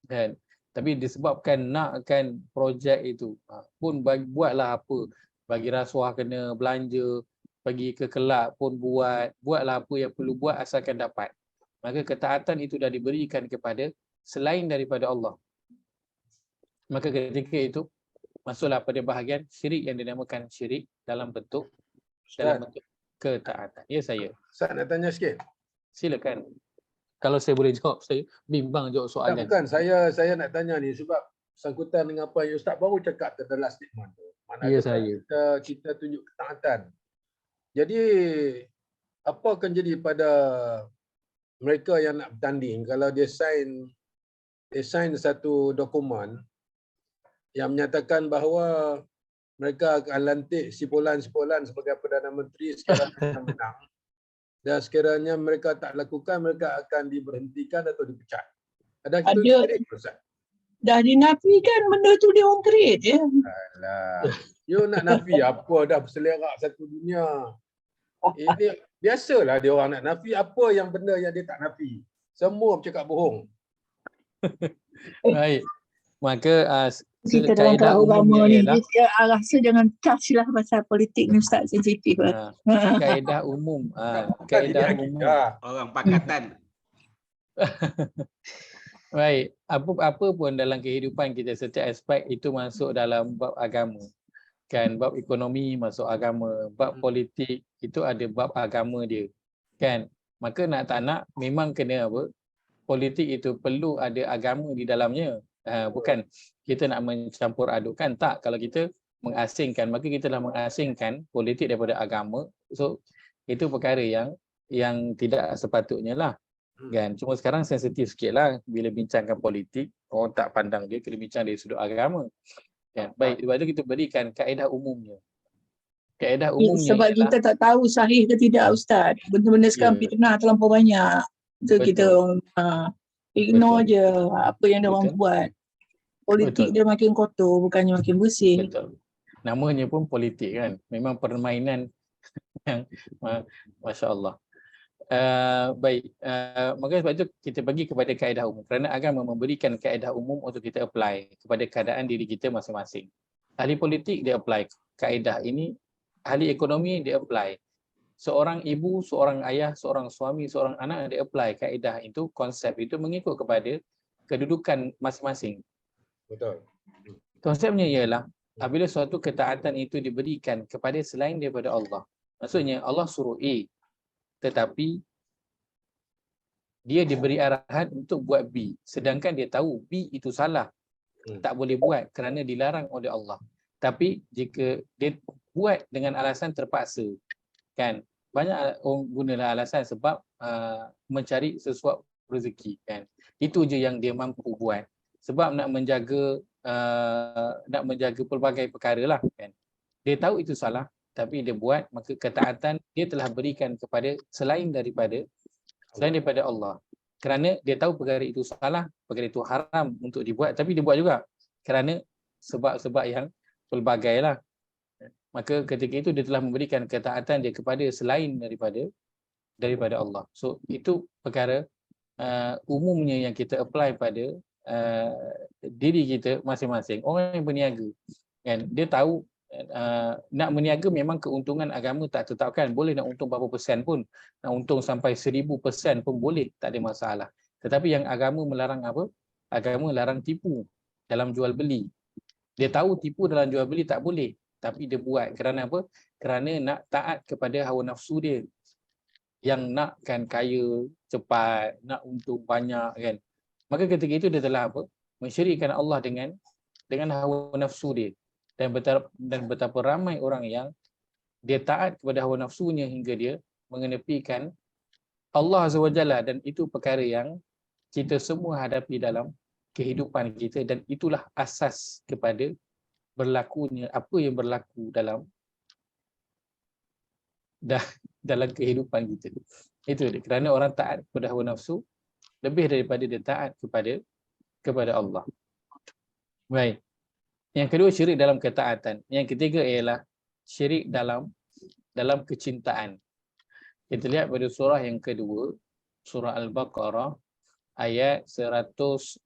kan. Tapi disebabkan nakkan projek itu, pun buatlah apa, bagi rasuah, kena belanja, pergi ke kelab pun buatlah apa yang perlu buat asalkan dapat. Maka ketaatan itu dah diberikan kepada selain daripada Allah. Maka ketika itu masuklah pada bahagian syirik yang dinamakan syirik dalam bentuk ketaatan. Ya, saya. Ustaz nak tanya sikit. Silakan. Kalau saya boleh jawab, saya bimbang jawab soalan. Bukan, saya nak tanya ni sebab sangkutan dengan apa yang Ustaz baru cakap dalam statement tu. Ya, saya. Kita tunjuk ketaatan. Jadi apa akan jadi pada mereka yang nak bertanding kalau dia sign satu dokumen yang menyatakan bahawa mereka akan lantik sipulan-sipulan sebagai Perdana Menteri sekiranya menang. Dan sekiranya mereka tak lakukan, mereka akan diberhentikan atau dipecat. Ada syirik, Ustaz? Dah dinafikan benda tu dia orang create ya. Alah. You nak nafi apa, dah berselerak satu dunia. Ini biasalah dia orang nak nafi apa yang benda yang dia tak nafi. Semua bercakap bohong. Baik. Maka Kita dalam agama ni rasa jangan touch lah pasal politik ni, Ustaz, sensitif. Kaedah umum, kaedah umum orang pakatan. Baik, apa pun dalam kehidupan kita, setiap aspek itu masuk dalam bab agama. Kan, bab ekonomi masuk agama, bab politik itu ada bab agama dia. Kan? Maka nak tak nak memang kena apa? Politik itu perlu ada agama di dalamnya. Bukan kita nak mencampur adukkan, tak. Kalau kita mengasingkan, maka kita dah mengasingkan politik daripada agama. So itu perkara yang tidak sepatutnya lah. Kan? Cuma sekarang sensitif sikit lah bila bincangkan politik, orang tak pandang dia, kena bincang dari sudut agama. Kan? Baik, sebab itu kita berikan kaedah umumnya. Kaedah umumnya sebab ialah, kita tak tahu sahih ke tidak, Ustaz. Benda-benda sekarang fitnah terlampau banyak. So kita ignore je apa yang dia orang buat. Politik dia makin kotor, bukannya makin bersih. Betul. Namanya pun politik kan. Memang permainan yang Masya Allah. Baik, maka sebab itu kita bagi kepada kaedah umum. Kerana agama memberikan kaedah umum untuk kita apply kepada keadaan diri kita masing-masing. Ahli politik dia apply kaedah ini, ahli ekonomi dia apply. Seorang ibu, seorang ayah, seorang suami, seorang anak dia apply kaedah itu, konsep itu mengikut kepada kedudukan masing-masing. Betul. Konsepnya ialah apabila suatu ketaatan itu diberikan kepada selain daripada Allah. Maksudnya Allah suruh A, tetapi dia diberi arahan untuk buat B, sedangkan dia tahu B itu salah, tak boleh buat kerana dilarang oleh Allah. Tapi jika dia buat dengan alasan terpaksa, kan, banyak orang gunalah alasan sebab mencari sesuatu rezeki, kan, itu je yang dia mampu buat sebab nak menjaga pelbagai perkara lah, kan. Dia tahu itu salah tapi dia buat, maka ketaatan dia telah berikan kepada selain daripada Allah, kerana dia tahu perkara itu salah, perkara itu haram untuk dibuat, tapi dia buat juga kerana sebab-sebab yang pelbagai lah. Maka ketika itu dia telah memberikan ketaatan dia kepada selain daripada Allah. So itu perkara umumnya yang kita apply pada diri kita masing-masing. Orang yang berniaga, kan, dia tahu nak berniaga memang keuntungan agama tak tetapkan, boleh nak untung berapa persen pun, nak untung sampai 1000% pun boleh, tak ada masalah. Tetapi yang agama melarang apa? Agama larang tipu dalam jual beli. Dia tahu tipu dalam jual beli tak boleh, tapi dia buat kerana apa? Kerana nak taat kepada hawa nafsu dia yang nakkan kaya cepat, nak untung banyak, kan. Maka ketika itu dia telah apa? Mensyirikkan Allah dengan hawa nafsu dia. Dan betapa ramai orang yang dia taat kepada hawa nafsunya hingga dia mengenepikan Allah Azza wa Jalla, dan itu perkara yang kita semua hadapi dalam kehidupan kita, dan itulah asas kepada berlakunya apa yang berlaku dalam kehidupan kita. Itu dia. Kerana orang taat kepada hawa nafsu lebih daripada dia taat kepada Allah. Baik. Yang kedua, syirik dalam ketaatan. Yang ketiga ialah syirik dalam kecintaan. Kita lihat pada surah yang kedua, surah Al-Baqarah ayat 165.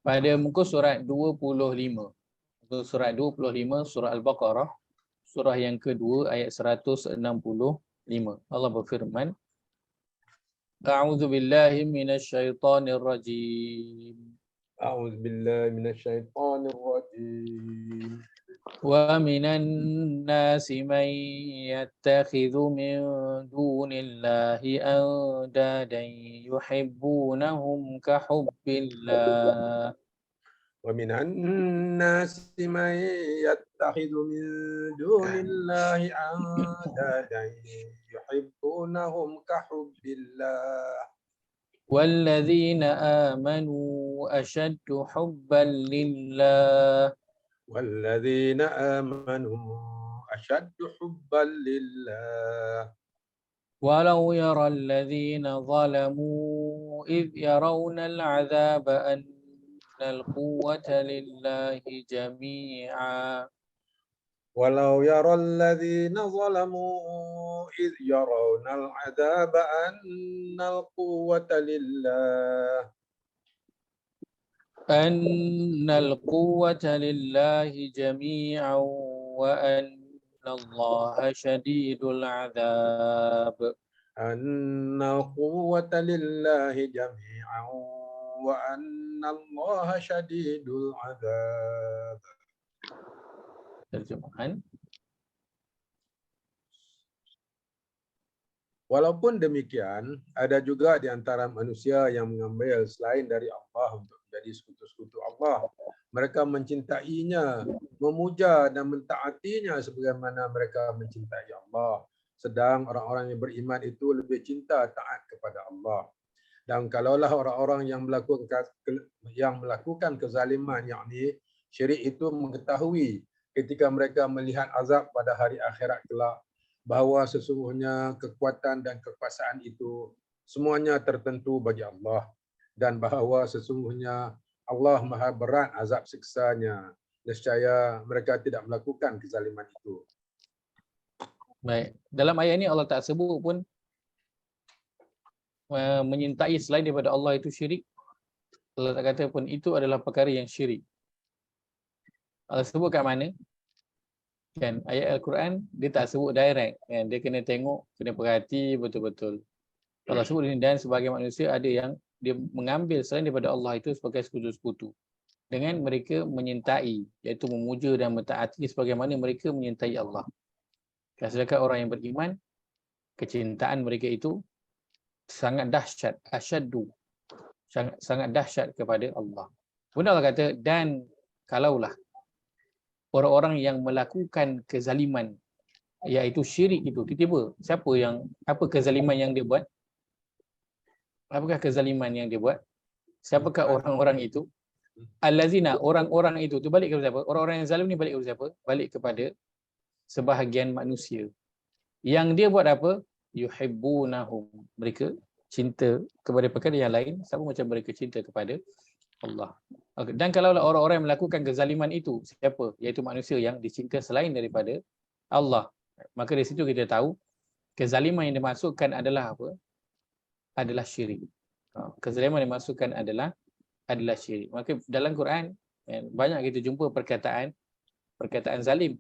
Pada muka surat 25. Surat 25, surah Al-Baqarah, surah yang kedua ayat 165. Allah berfirman, A'udzu billahi minasyaitonir rajim. A'udzu billahi minasyaitonir rajim. Wa minan nasi man yattakhidhu min dunillahi andadan yuhibbunahum ka hubbillah. ومن الناس من يتخذ من دون الله أندادا يحبونهم كحب الله والذين آمنوا أشد حبا لله والذين آمنوا أشد حبا لله ولو يرى الذين ظلموا إذ يرون العذاب أن القوة لله جميعا ولو يرى الذين ظلموا إذ يرون العذاب أن القوة لله جميعا وأن الله شديد العذاب أن القوة لله جميعا وأن الله شديد العذاب. Terjemahan. Walaupun demikian, ada juga di antara manusia yang mengambil selain dari Allah untuk menjadi sekutu-sekutu Allah. Mereka mencintainya, memuja dan mentaatinya sebagaimana mereka mencintai Allah. Sedang orang-orang yang beriman itu lebih cinta taat kepada Allah. Dan kalaulah orang-orang yang melakukan kezaliman, yakni syirik itu, mengetahui ketika mereka melihat azab pada hari akhirat kelak, bahawa sesungguhnya kekuatan dan kekuasaan itu semuanya tertentu bagi Allah, dan bahawa sesungguhnya Allah maha berat azab siksanya, nescaya mereka tidak melakukan kezaliman itu. Baik. Dalam ayat ini Allah tak sebut pun menyintai selain daripada Allah itu syirik. Allah tak kata pun itu adalah perkara yang syirik. Allah sebut kat mana? Kan ayat Al-Quran dia tak sebut direct kan, dia kena tengok, kena perhati betul-betul. Allah sebut ini, dan sebagai manusia ada yang dia mengambil selain daripada Allah itu sebagai sekutu-sekutu dengan mereka menyintai, iaitu memuja dan mentaati sebagaimana mereka menyintai Allah. Sedangkan orang yang beriman, kecintaan mereka itu sangat dahsyat, asyaddu, sangat dahsyat kepada Allah. Kemudian Allah kata, dan kalaulah orang-orang yang melakukan kezaliman, iaitu syirik itu, tiba-tiba apa kezaliman yang dia buat? Apakah kezaliman yang dia buat? Siapakah orang-orang itu? Allazina, orang-orang itu balik kepada siapa? Orang-orang yang zalim ni balik kepada siapa? Balik kepada sebahagian manusia. Yang dia buat apa? Yuhibbunahum. Mereka cinta kepada perkara yang lain sama macam mereka cinta kepada Allah. Dan kalau orang-orang yang melakukan kezaliman itu siapa? Iaitu manusia yang dicinta selain daripada Allah. Maka dari situ kita tahu kezaliman yang dimasukkan adalah apa? Adalah syirik. Kezaliman yang dimasukkan adalah syirik. Maka dalam Quran banyak kita jumpa perkataan zalim.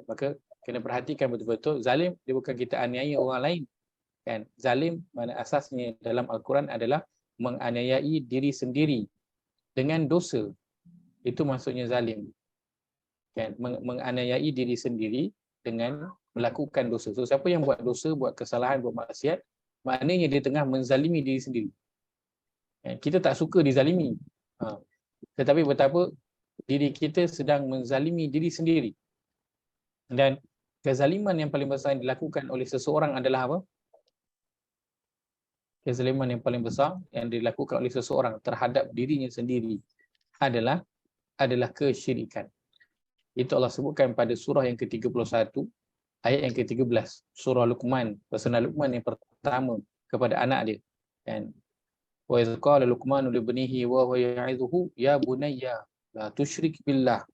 Maka kena perhatikan betul-betul, zalim dia bukan kita aniaya orang lain. Kan? Zalim mana asasnya dalam Al-Quran adalah menganiayai diri sendiri dengan dosa. Itu maksudnya zalim. Kan? Menganiayai diri sendiri dengan melakukan dosa. So siapa yang buat dosa, buat kesalahan, buat maksiat, maknanya dia tengah menzalimi diri sendiri. Kan? Kita tak suka dizalimi. Tetapi betapa diri kita sedang menzalimi diri sendiri. Dan kezaliman yang paling besar yang dilakukan oleh seseorang adalah apa? Kezaliman yang paling besar yang dilakukan oleh seseorang terhadap dirinya sendiri adalah kesyirikan. Itu Allah sebutkan pada surah yang ke-31 ayat yang ke-13, surah Luqman, pesanan Luqman yang pertama kepada anak dia. Dan wa idz qala Luqmanu li ibnihi wa huwa ya'idhuhu ya bunayya la tusyrik billah.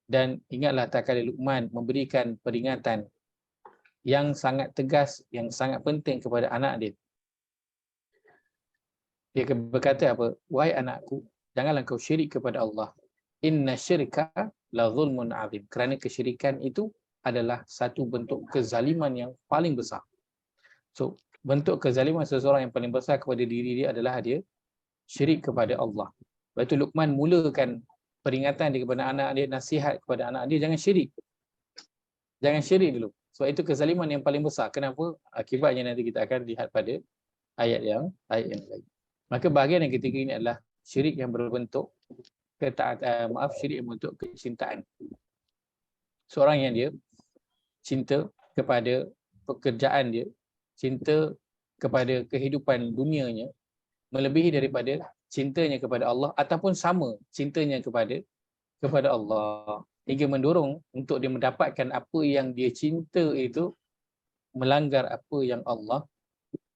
Dan ingatlah tak kala Luqman memberikan peringatan yang sangat tegas, yang sangat penting kepada anak dia. Dia berkata apa? Wahai anakku, janganlah kau syirik kepada Allah. Inna syirka la zulmun azim. Kerana kesyirikan itu adalah satu bentuk kezaliman yang paling besar. So, bentuk kezaliman seseorang yang paling besar kepada diri dia adalah dia syirik kepada Allah. Lepas itu Luqman mulakan peringatan dia kepada anak dia, nasihat kepada anak dia, jangan syirik. Jangan syirik dulu. Sebab itu kezaliman yang paling besar. Kenapa? Akibatnya nanti kita akan lihat pada ayat yang lain. Maka bahagian yang ketiga ini adalah syirik yang berbentuk syirik yang berbentuk kecintaan. Seorang yang dia cinta kepada pekerjaan dia, cinta kepada kehidupan dunianya melebihi daripada cintanya kepada Allah, ataupun sama cintanya kepada Allah, hingga mendorong untuk dia mendapatkan apa yang dia cinta itu melanggar apa yang Allah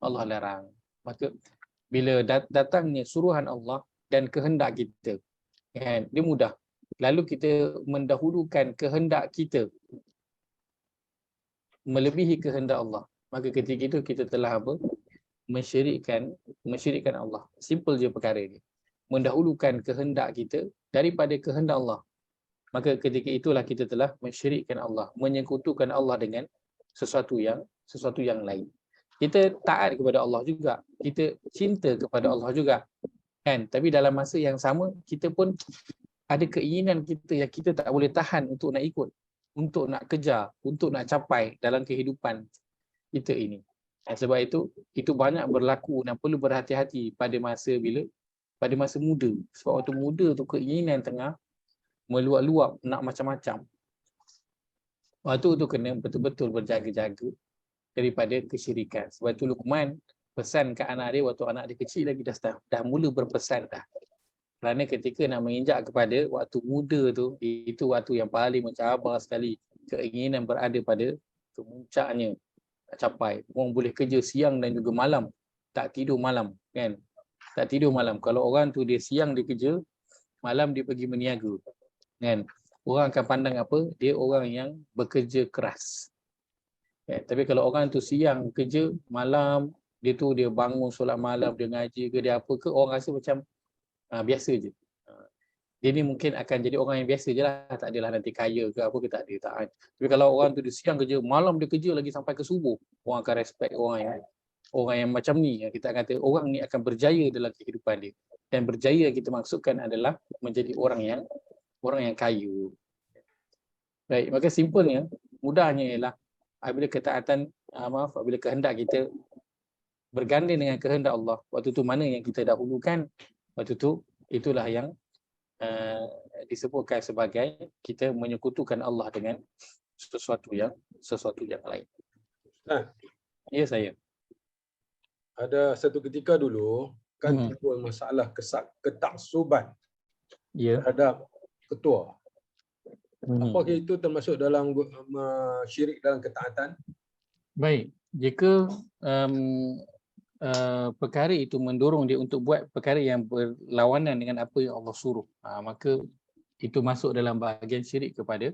larang. Maka bila datangnya suruhan Allah dan kehendak kita, kan, dia mudah. Lalu kita mendahulukan kehendak kita melebihi kehendak Allah. Maka ketika itu kita telah apa? Mensyirikkan Allah. Simple je perkara ni. Mendahulukan kehendak kita daripada kehendak Allah. Maka ketika itulah kita telah mensyirikkan Allah, menyekutukan Allah dengan sesuatu yang lain. Kita taat kepada Allah juga, kita cinta kepada Allah juga, kan? Tapi dalam masa yang sama kita pun ada keinginan kita yang kita tak boleh tahan untuk nak ikut, untuk nak kejar, untuk nak capai dalam kehidupan kita ini. Sebab itu banyak berlaku dan perlu berhati-hati pada masa muda. Sebab waktu muda tu keinginan tengah meluap-luap nak macam-macam. Waktu tu kena betul-betul berjaga-jaga daripada kesyirikan. Sebab itu Luqman pesan ke anak dia waktu anak dia kecil lagi, dah mula berpesan dah. Kerana ketika nak menginjak kepada waktu muda tu, itu waktu yang paling mencabar sekali. Keinginan berada pada kemuncaknya, nak capai. Orang boleh kerja siang dan juga malam, tak tidur malam, kan? Tak tidur malam. Kalau orang tu dia siang dia kerja, malam dia pergi meniaga, kan? Orang akan pandang apa? Dia orang yang bekerja keras. Ya, tapi kalau orang tu siang kerja, malam dia bangun solat malam, dia ngaji ke, dia apa ke, orang rasa macam biasa je. dia ni mungkin akan jadi orang yang biasa je lah, tak adalah nanti kaya ke apa ke, tak ada, tak. Tapi kalau orang tu dia siang kerja, malam dia kerja lagi sampai ke subuh, orang akan respect orang yang macam ni. Kita kata orang ni akan berjaya dalam kehidupan dia. Dan berjaya kita maksudkan adalah menjadi orang yang kaya. Baik, maka simpelnya, mudahnya ialah apabila ketaatan, apabila kehendak kita berganding dengan kehendak Allah, waktu tu mana yang kita dahulukan, waktu tu itulah yang disebutkan sebagai kita menyekutukan Allah dengan sesuatu yang lain. Ya, saya. Ada satu ketika dulu kan timbul masalah ketaksuban terhadap ketua. Apakah itu termasuk dalam syirik dalam ketaatan? Baik, jika perkara itu mendorong dia untuk buat perkara yang berlawanan dengan apa yang Allah suruh, maka itu masuk dalam bahagian syirik kepada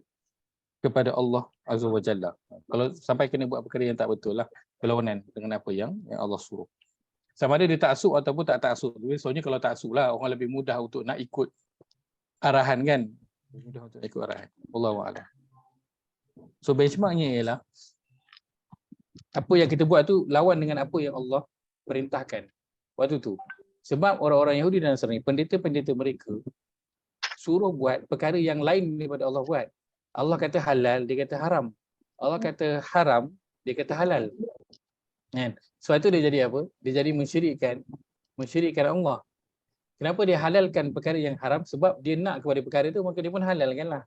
Allah Azza wa Jalla. Kalau sampai kena buat perkara yang tak betul lah, berlawanan dengan apa yang Allah suruh. Sama ada dia taksub ataupun tak taksub. Soalnya kalau taksub lah, orang lebih mudah untuk nak ikut arahan kan. Mudah untuk ikut arahan. Wallahu a'lam. So benchmarknya ialah apa yang kita buat tu lawan dengan apa yang Allah perintahkan waktu tu. Sebab orang-orang Yahudi dan Nasrani, pendeta-pendeta mereka suruh buat perkara yang lain daripada Allah buat. Allah kata halal, dia kata haram. Allah kata haram, dia kata halal. Kan? Sebab itu dia jadi apa? Dia jadi mensyirikkan Allah. Kenapa dia halalkan perkara yang haram? Sebab dia nak kepada perkara itu, maka dia pun halalkanlah.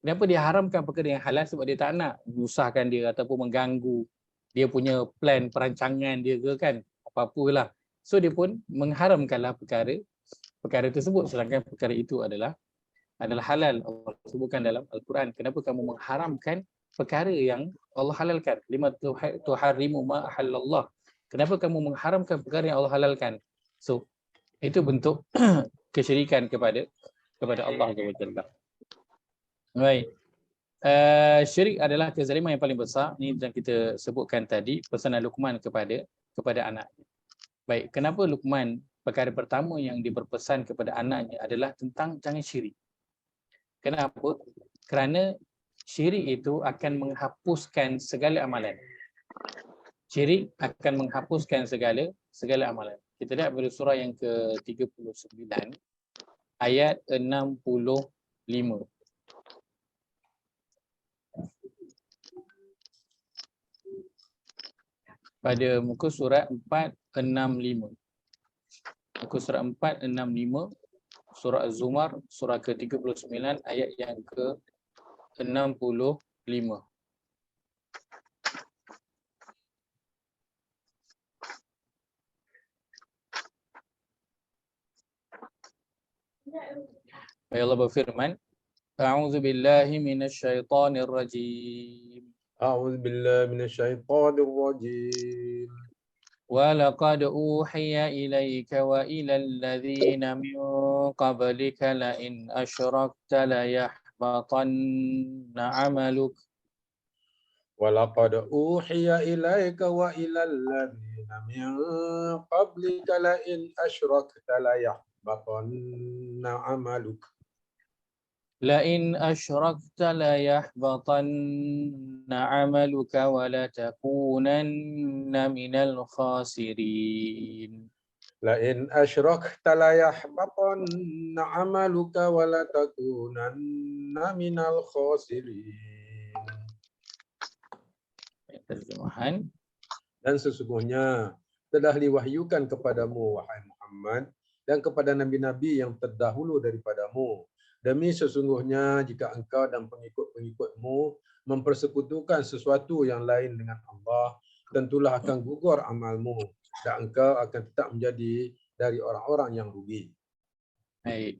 Kenapa dia haramkan perkara yang halal? Sebab dia tak nak menyusahkan dia ataupun mengganggu dia punya plan, perancangan dia ke kan, apa-apalah. So dia pun mengharamkanlah perkara tersebut, sedangkan perkara itu adalah halal. Allah sebutkan dalam Al-Quran, kenapa kamu mengharamkan perkara yang Allah halalkan? Lima tuharrimu ma ahallallah. Kenapa kamu mengharamkan perkara yang Allah halalkan? So itu bentuk kesyirikan kepada Allah Subhanahu. Baik. Syirik adalah kezaliman yang paling besar. Ini yang kita sebutkan tadi, pesanan Luqman kepada anaknya. Baik, kenapa Luqman perkara pertama yang diberpesan kepada anaknya adalah tentang jangan syirik. Kenapa? Kerana syirik itu akan menghapuskan segala amalan. Syirik akan menghapuskan segala amalan. Kita lihat pada surah yang ke-39 ayat 65. Pada muka surat 465. Muka surat 465, surah Az-Zumar, surah ke-39 ayat yang ke-65. Allah berfirman, A'udzu billahi minasyaitonir rajim. A'udzu billahi minasyaitonir rajim. وَلَقَدْ أُوحِيَ إِلَيْكَ وَإِلَى الَّذِينَ مِنْ قَبْلِكَ لَئِنْ أَشْرَكْتَ لَيَحْبَطَنَّ عَمَلُكَ وَلَقَدْ أُوحِيَ إِلَيْكَ وَإِلَى الَّذِينَ مِنْ قَبْلِكَ لَئِنْ أَشْرَكْتَ لَيَحْبَطَنَّ عَمَلُكَ لئن أشركت ليحبطن عملك ولتكونن من الخاسرين. لئن أشركت ليحبطن عملك ولتكونن من الخاسرين. Terjemahan. Dan sesungguhnya telah diwahyukan kepadamu wahai Muhammad dan kepada nabi-nabi yang terdahulu daripadamu. Demi sesungguhnya jika engkau dan pengikut-pengikutmu mempersekutukan sesuatu yang lain dengan Allah, tentulah akan gugur amalmu dan engkau akan tetap menjadi dari orang-orang yang rugi. Baik.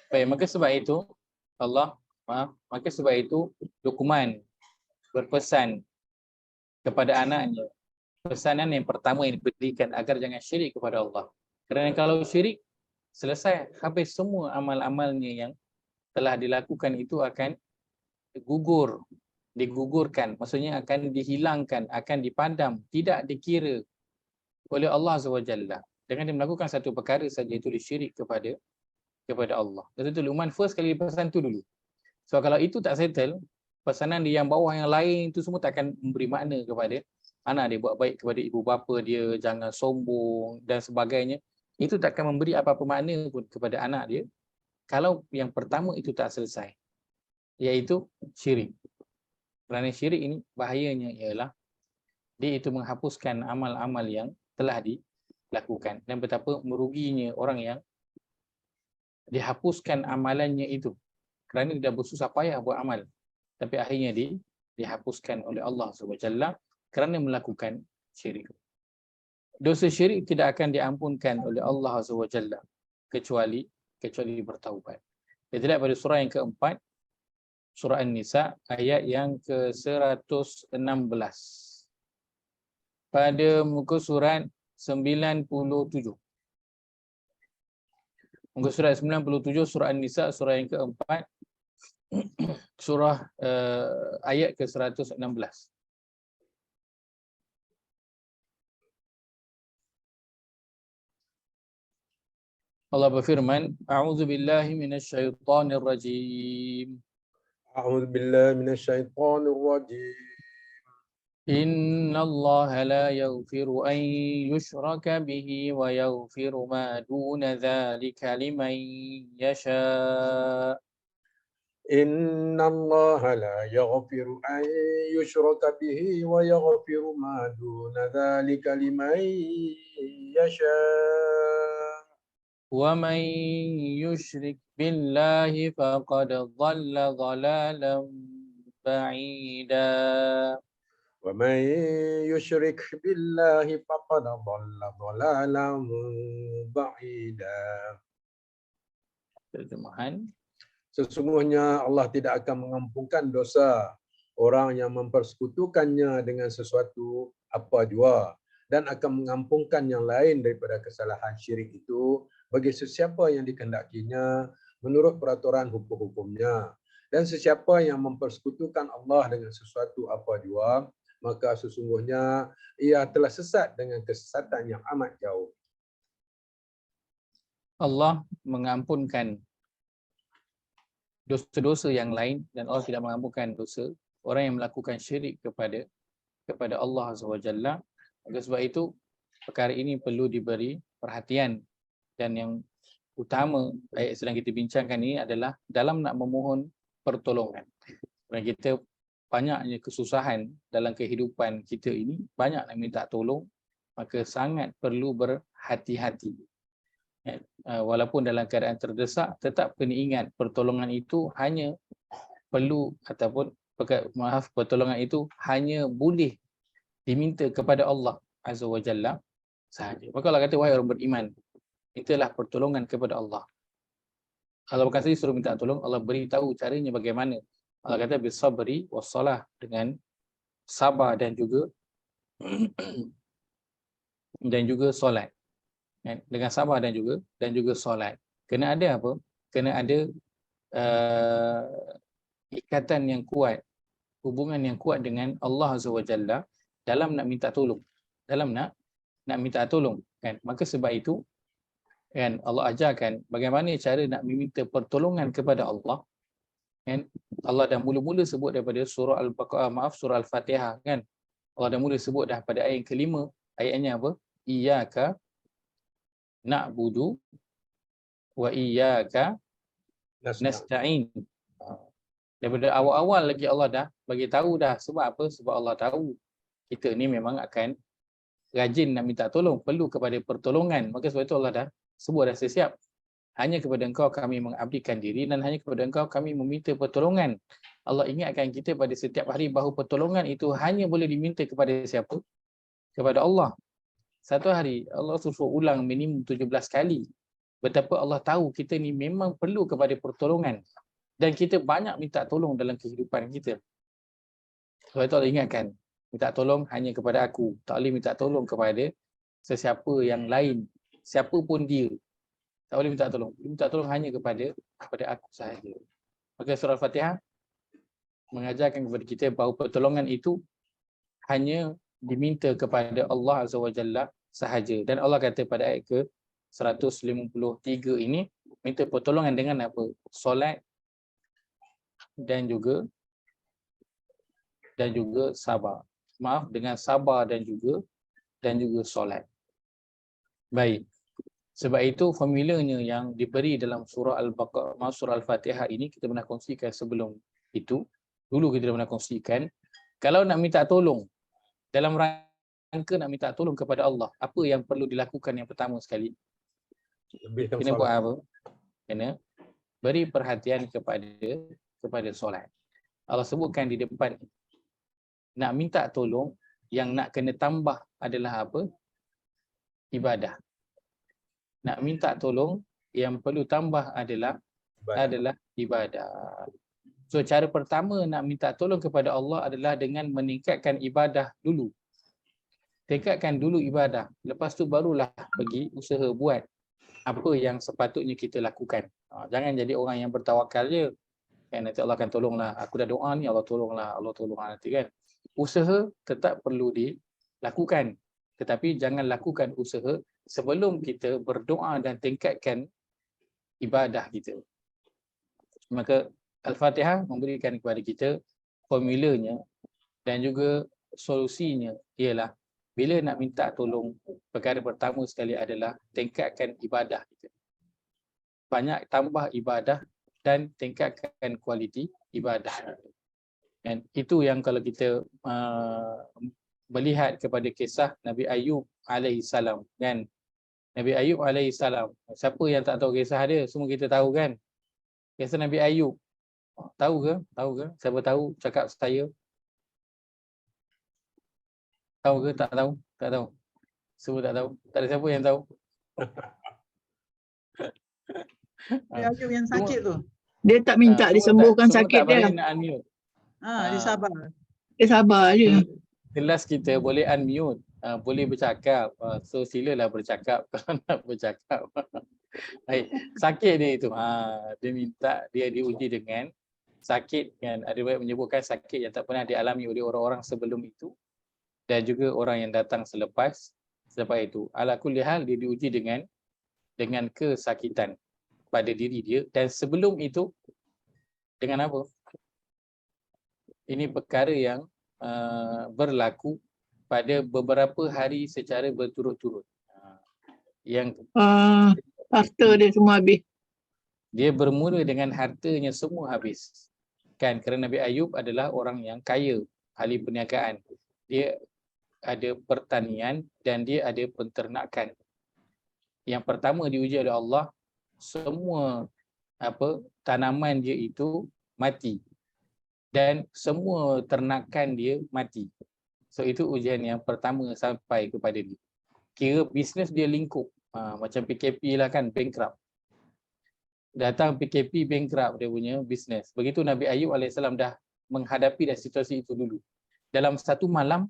Baik, maka sebab itu Luqman berpesan kepada anaknya. Pesanan yang pertama yang diberikan agar jangan syirik kepada Allah. Kerana kalau syirik, selesai, habis semua amal-amalnya yang telah dilakukan itu akan digugurkan. Maksudnya akan dihilangkan, akan dipadam, tidak dikira oleh Allah SWT. Dengan dia melakukan satu perkara saja, itu disyirik kepada kepada Allah. Lepas tu Luqman first kali pesan tu dulu. So kalau itu tak settle, pesanan di yang bawah yang lain tu semua tak akan memberi makna kepada anak dia. Buat baik kepada ibu bapa dia, jangan sombong dan sebagainya. Itu tak akan memberi apa-apa makna pun kepada anak dia kalau yang pertama itu tak selesai, iaitu syirik. Kerana syirik ini bahayanya ialah dia itu menghapuskan amal-amal yang telah dilakukan, dan betapa meruginya orang yang dihapuskan amalannya itu kerana dia bersusah payah buat amal, tapi akhirnya dihapuskan oleh Allah SWT kerana melakukan syirik. Dosa syirik tidak akan diampunkan oleh Allah SWT kecuali bertaubat. Kita lihat pada surah yang keempat, surah An-Nisa ayat yang ke-116. Pada muka surat 97. Muka surat 97 surah An-Nisa, surah yang keempat, surah ayat ke-116. Allah berfirman, A'udzu billahi minasyaitonir rajim. A'udzu billahi minasyaitonir rajim. Innallaha la yaghfiru an yushraka bihi wa yaghfiru ma duna dzalika liman yasha. Innallaha la yaghfiru an yushraka bihi wa yaghfiru ma duna dzalika liman yasha. وَمَنْ يُشْرِكْ بِاللَّهِ فَقَدْ ضَلَّ ضَلَالًا بَعِيدًا. وَمَنْ يُشْرِكْ بِاللَّهِ فَقَدْ ضَلَّ ضَلَالًا بَعِيدًا. Terjemahan. Sesungguhnya Allah tidak akan mengampunkan dosa orang yang mempersekutukannya dengan sesuatu apa jua, dan akan mengampunkan yang lain daripada kesalahan syirik itu bagi sesiapa yang dikehendakinya menurut peraturan hukum-hukumnya. Dan sesiapa yang mempersekutukan Allah dengan sesuatu apa jua, maka sesungguhnya ia telah sesat dengan kesesatan yang amat jauh. Allah mengampunkan dosa-dosa yang lain, dan Allah tidak mengampunkan dosa orang yang melakukan syirik kepada Allah SWT. Oleh sebab itu, perkara ini perlu diberi perhatian, dan yang utama ayat sedang kita bincangkan ini adalah dalam nak memohon pertolongan. Dan kita banyaknya kesusahan dalam kehidupan kita ini, banyak nak minta tolong, maka sangat perlu berhati-hati. Walaupun dalam keadaan terdesak, tetap kena ingat pertolongan itu hanya perlu, ataupun pertolongan itu hanya boleh diminta kepada Allah Azza wa Jalla sahaja. Maka Allah kata, wahai orang beriman, mintalah pertolongan kepada Allah. Allah bukan saja suruh minta tolong, Allah beritahu caranya bagaimana. Allah kata bisabri wassalah, dengan sabar dan juga solat. Dengan sabar dan juga solat. Kena ada apa? Kena ada ikatan yang kuat, hubungan yang kuat dengan Allah Azza wa Jalla dalam nak minta tolong. Dalam nak minta tolong, kan? Maka sebab itu, kan, Allah ajarkan bagaimana cara nak meminta pertolongan kepada Allah, kan? Allah dah mula-mula sebut daripada surah Al-Baqarah, surah Al-Fatihah, kan? Allah dah mula sebut dah pada ayat kelima. Ayatnya apa? Iyyaka na'budu wa iyyaka nasta'in. Daripada awal-awal lagi Allah dah bagi tahu dah. Sebab apa? Sebab Allah tahu kita ni memang akan rajin nak minta tolong, perlu kepada pertolongan. Maka sebab itu Allah dah sebut dah sesiap. Hanya kepada engkau kami mengabdikan diri, dan hanya kepada engkau kami meminta pertolongan. Allah ingatkan kita pada setiap hari bahawa pertolongan itu hanya boleh diminta kepada siapa? Kepada Allah. Satu hari Allah suruh ulang minimum 17 kali. Betapa Allah tahu kita ni memang perlu kepada pertolongan. Dan kita banyak minta tolong dalam kehidupan kita. Sebab itu Allah ingatkan, minta tolong hanya kepada aku. Tak boleh minta tolong kepada sesiapa yang lain. Siapa pun dia. Tak boleh minta tolong. Minta tolong hanya kepada aku sahaja. Maka surah Al-Fatihah mengajarkan kepada kita bahawa pertolongan itu hanya diminta kepada Allah Azza wa Jalla sahaja. Dan Allah kata pada ayat ke 153 ini, minta pertolongan dengan apa? Solat dan juga sabar. Maaf, dengan sabar dan juga solat. Baik. Sebab itu formulanya yang diberi dalam surah Al-Baqarah, surah Al-Fatihah ini kita pernah kongsikan sebelum itu. Dulu kita pernah kongsikan, kalau nak minta tolong, dalam rangka nak minta tolong kepada Allah, apa yang perlu dilakukan yang pertama sekali? Kena buat apa? Kena beri perhatian kepada solat. Allah sebutkan di depan, nak minta tolong, yang nak kena tambah adalah apa? Ibadah. Nak minta tolong, yang perlu tambah adalah ibadah. So cara pertama nak minta tolong kepada Allah adalah dengan meningkatkan ibadah dulu. Tingkatkan dulu ibadah. Lepas tu barulah pergi usaha buat apa yang sepatutnya kita lakukan. Jangan jadi orang yang bertawakal je. Kan nanti Allah akan tolonglah. Aku dah doa ni, Allah tolonglah nanti kan. Usaha tetap perlu dilakukan. Tetapi jangan lakukan usaha sebelum kita berdoa dan tingkatkan ibadah kita. Maka Al-Fatihah memberikan kepada kita formulanya dan juga solusinya ialah bila nak minta tolong, perkara pertama sekali adalah tingkatkan ibadah kita. Banyak tambah ibadah dan tingkatkan kualiti ibadah. Dan itu yang kalau kita melihat kepada kisah Nabi Ayub alaihissalam kan. Nabi Ayub alaihissalam. Siapa yang tak tahu kisah dia? Semua kita tahu kan? Kisah Nabi Ayub. Tahu ke? Siapa tahu cakap saya? Tahu ke? Tak tahu? Tak tahu. Semua tak tahu. Tak ada siapa yang tahu. Nabi Ayub yang sakit tu. Dia tak minta disembuhkan sakit dia. Dia sabar. Dia sabar je. Kelas kita boleh unmute. Boleh bercakap. So silalah bercakap kalau nak bercakap. Baik, sakit dia itu. Dia minta dia diuji dengan sakit kan. Ada banyak menyebutkan sakit yang tak pernah dialami oleh orang-orang sebelum itu dan juga orang yang datang selepas itu. Ala kulli hal dia diuji dengan kesakitan pada diri dia dan sebelum itu dengan apa? Ini perkara yang berlaku pada beberapa hari secara berturut-turut. Yang harta dia semua habis. Dia bermula dengan hartanya semua habis. Kan kerana Nabi Ayub adalah orang yang kaya, ahli perniagaan. Dia ada pertanian dan dia ada penternakan. Yang pertama diuji oleh Allah, semua tanaman dia itu mati. Dan semua ternakan dia mati. So itu ujian yang pertama sampai kepada dia. Kira bisnes dia lingkup. Macam PKP lah kan, bankrupt. Datang PKP, bankrupt dia punya bisnes. Begitu Nabi Ayub AS dah menghadapi dah situasi itu dulu. Dalam satu malam,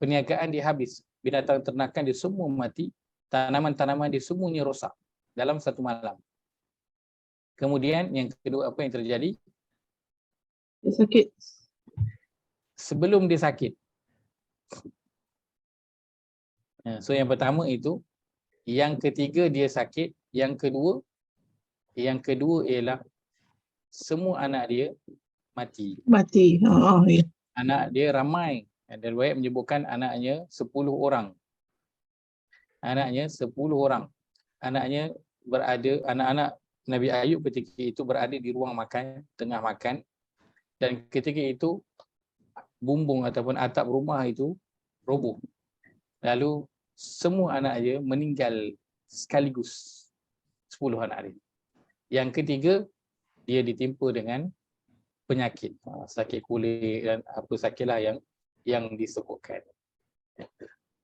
perniagaan dia habis. Binatang ternakan dia semua mati. Tanaman-tanaman dia semuanya rosak. Dalam satu malam. Kemudian yang kedua, apa yang terjadi? Dia sakit. Sebelum dia sakit. So yang pertama itu, yang ketiga dia sakit, yang kedua ialah semua anak dia mati. Ya. Anak dia ramai. Dan riwayat menyebutkan anaknya 10 orang. Anaknya 10 orang. Anaknya anak-anak Nabi Ayub ketika itu berada di ruang makan, tengah makan. Dan ketika itu bumbung ataupun atap rumah itu roboh. Lalu semua anak dia meninggal sekaligus. 10 anak dia. Yang ketiga, dia ditimpa dengan penyakit. Sakit kulit dan apa sakitlah yang disebutkan.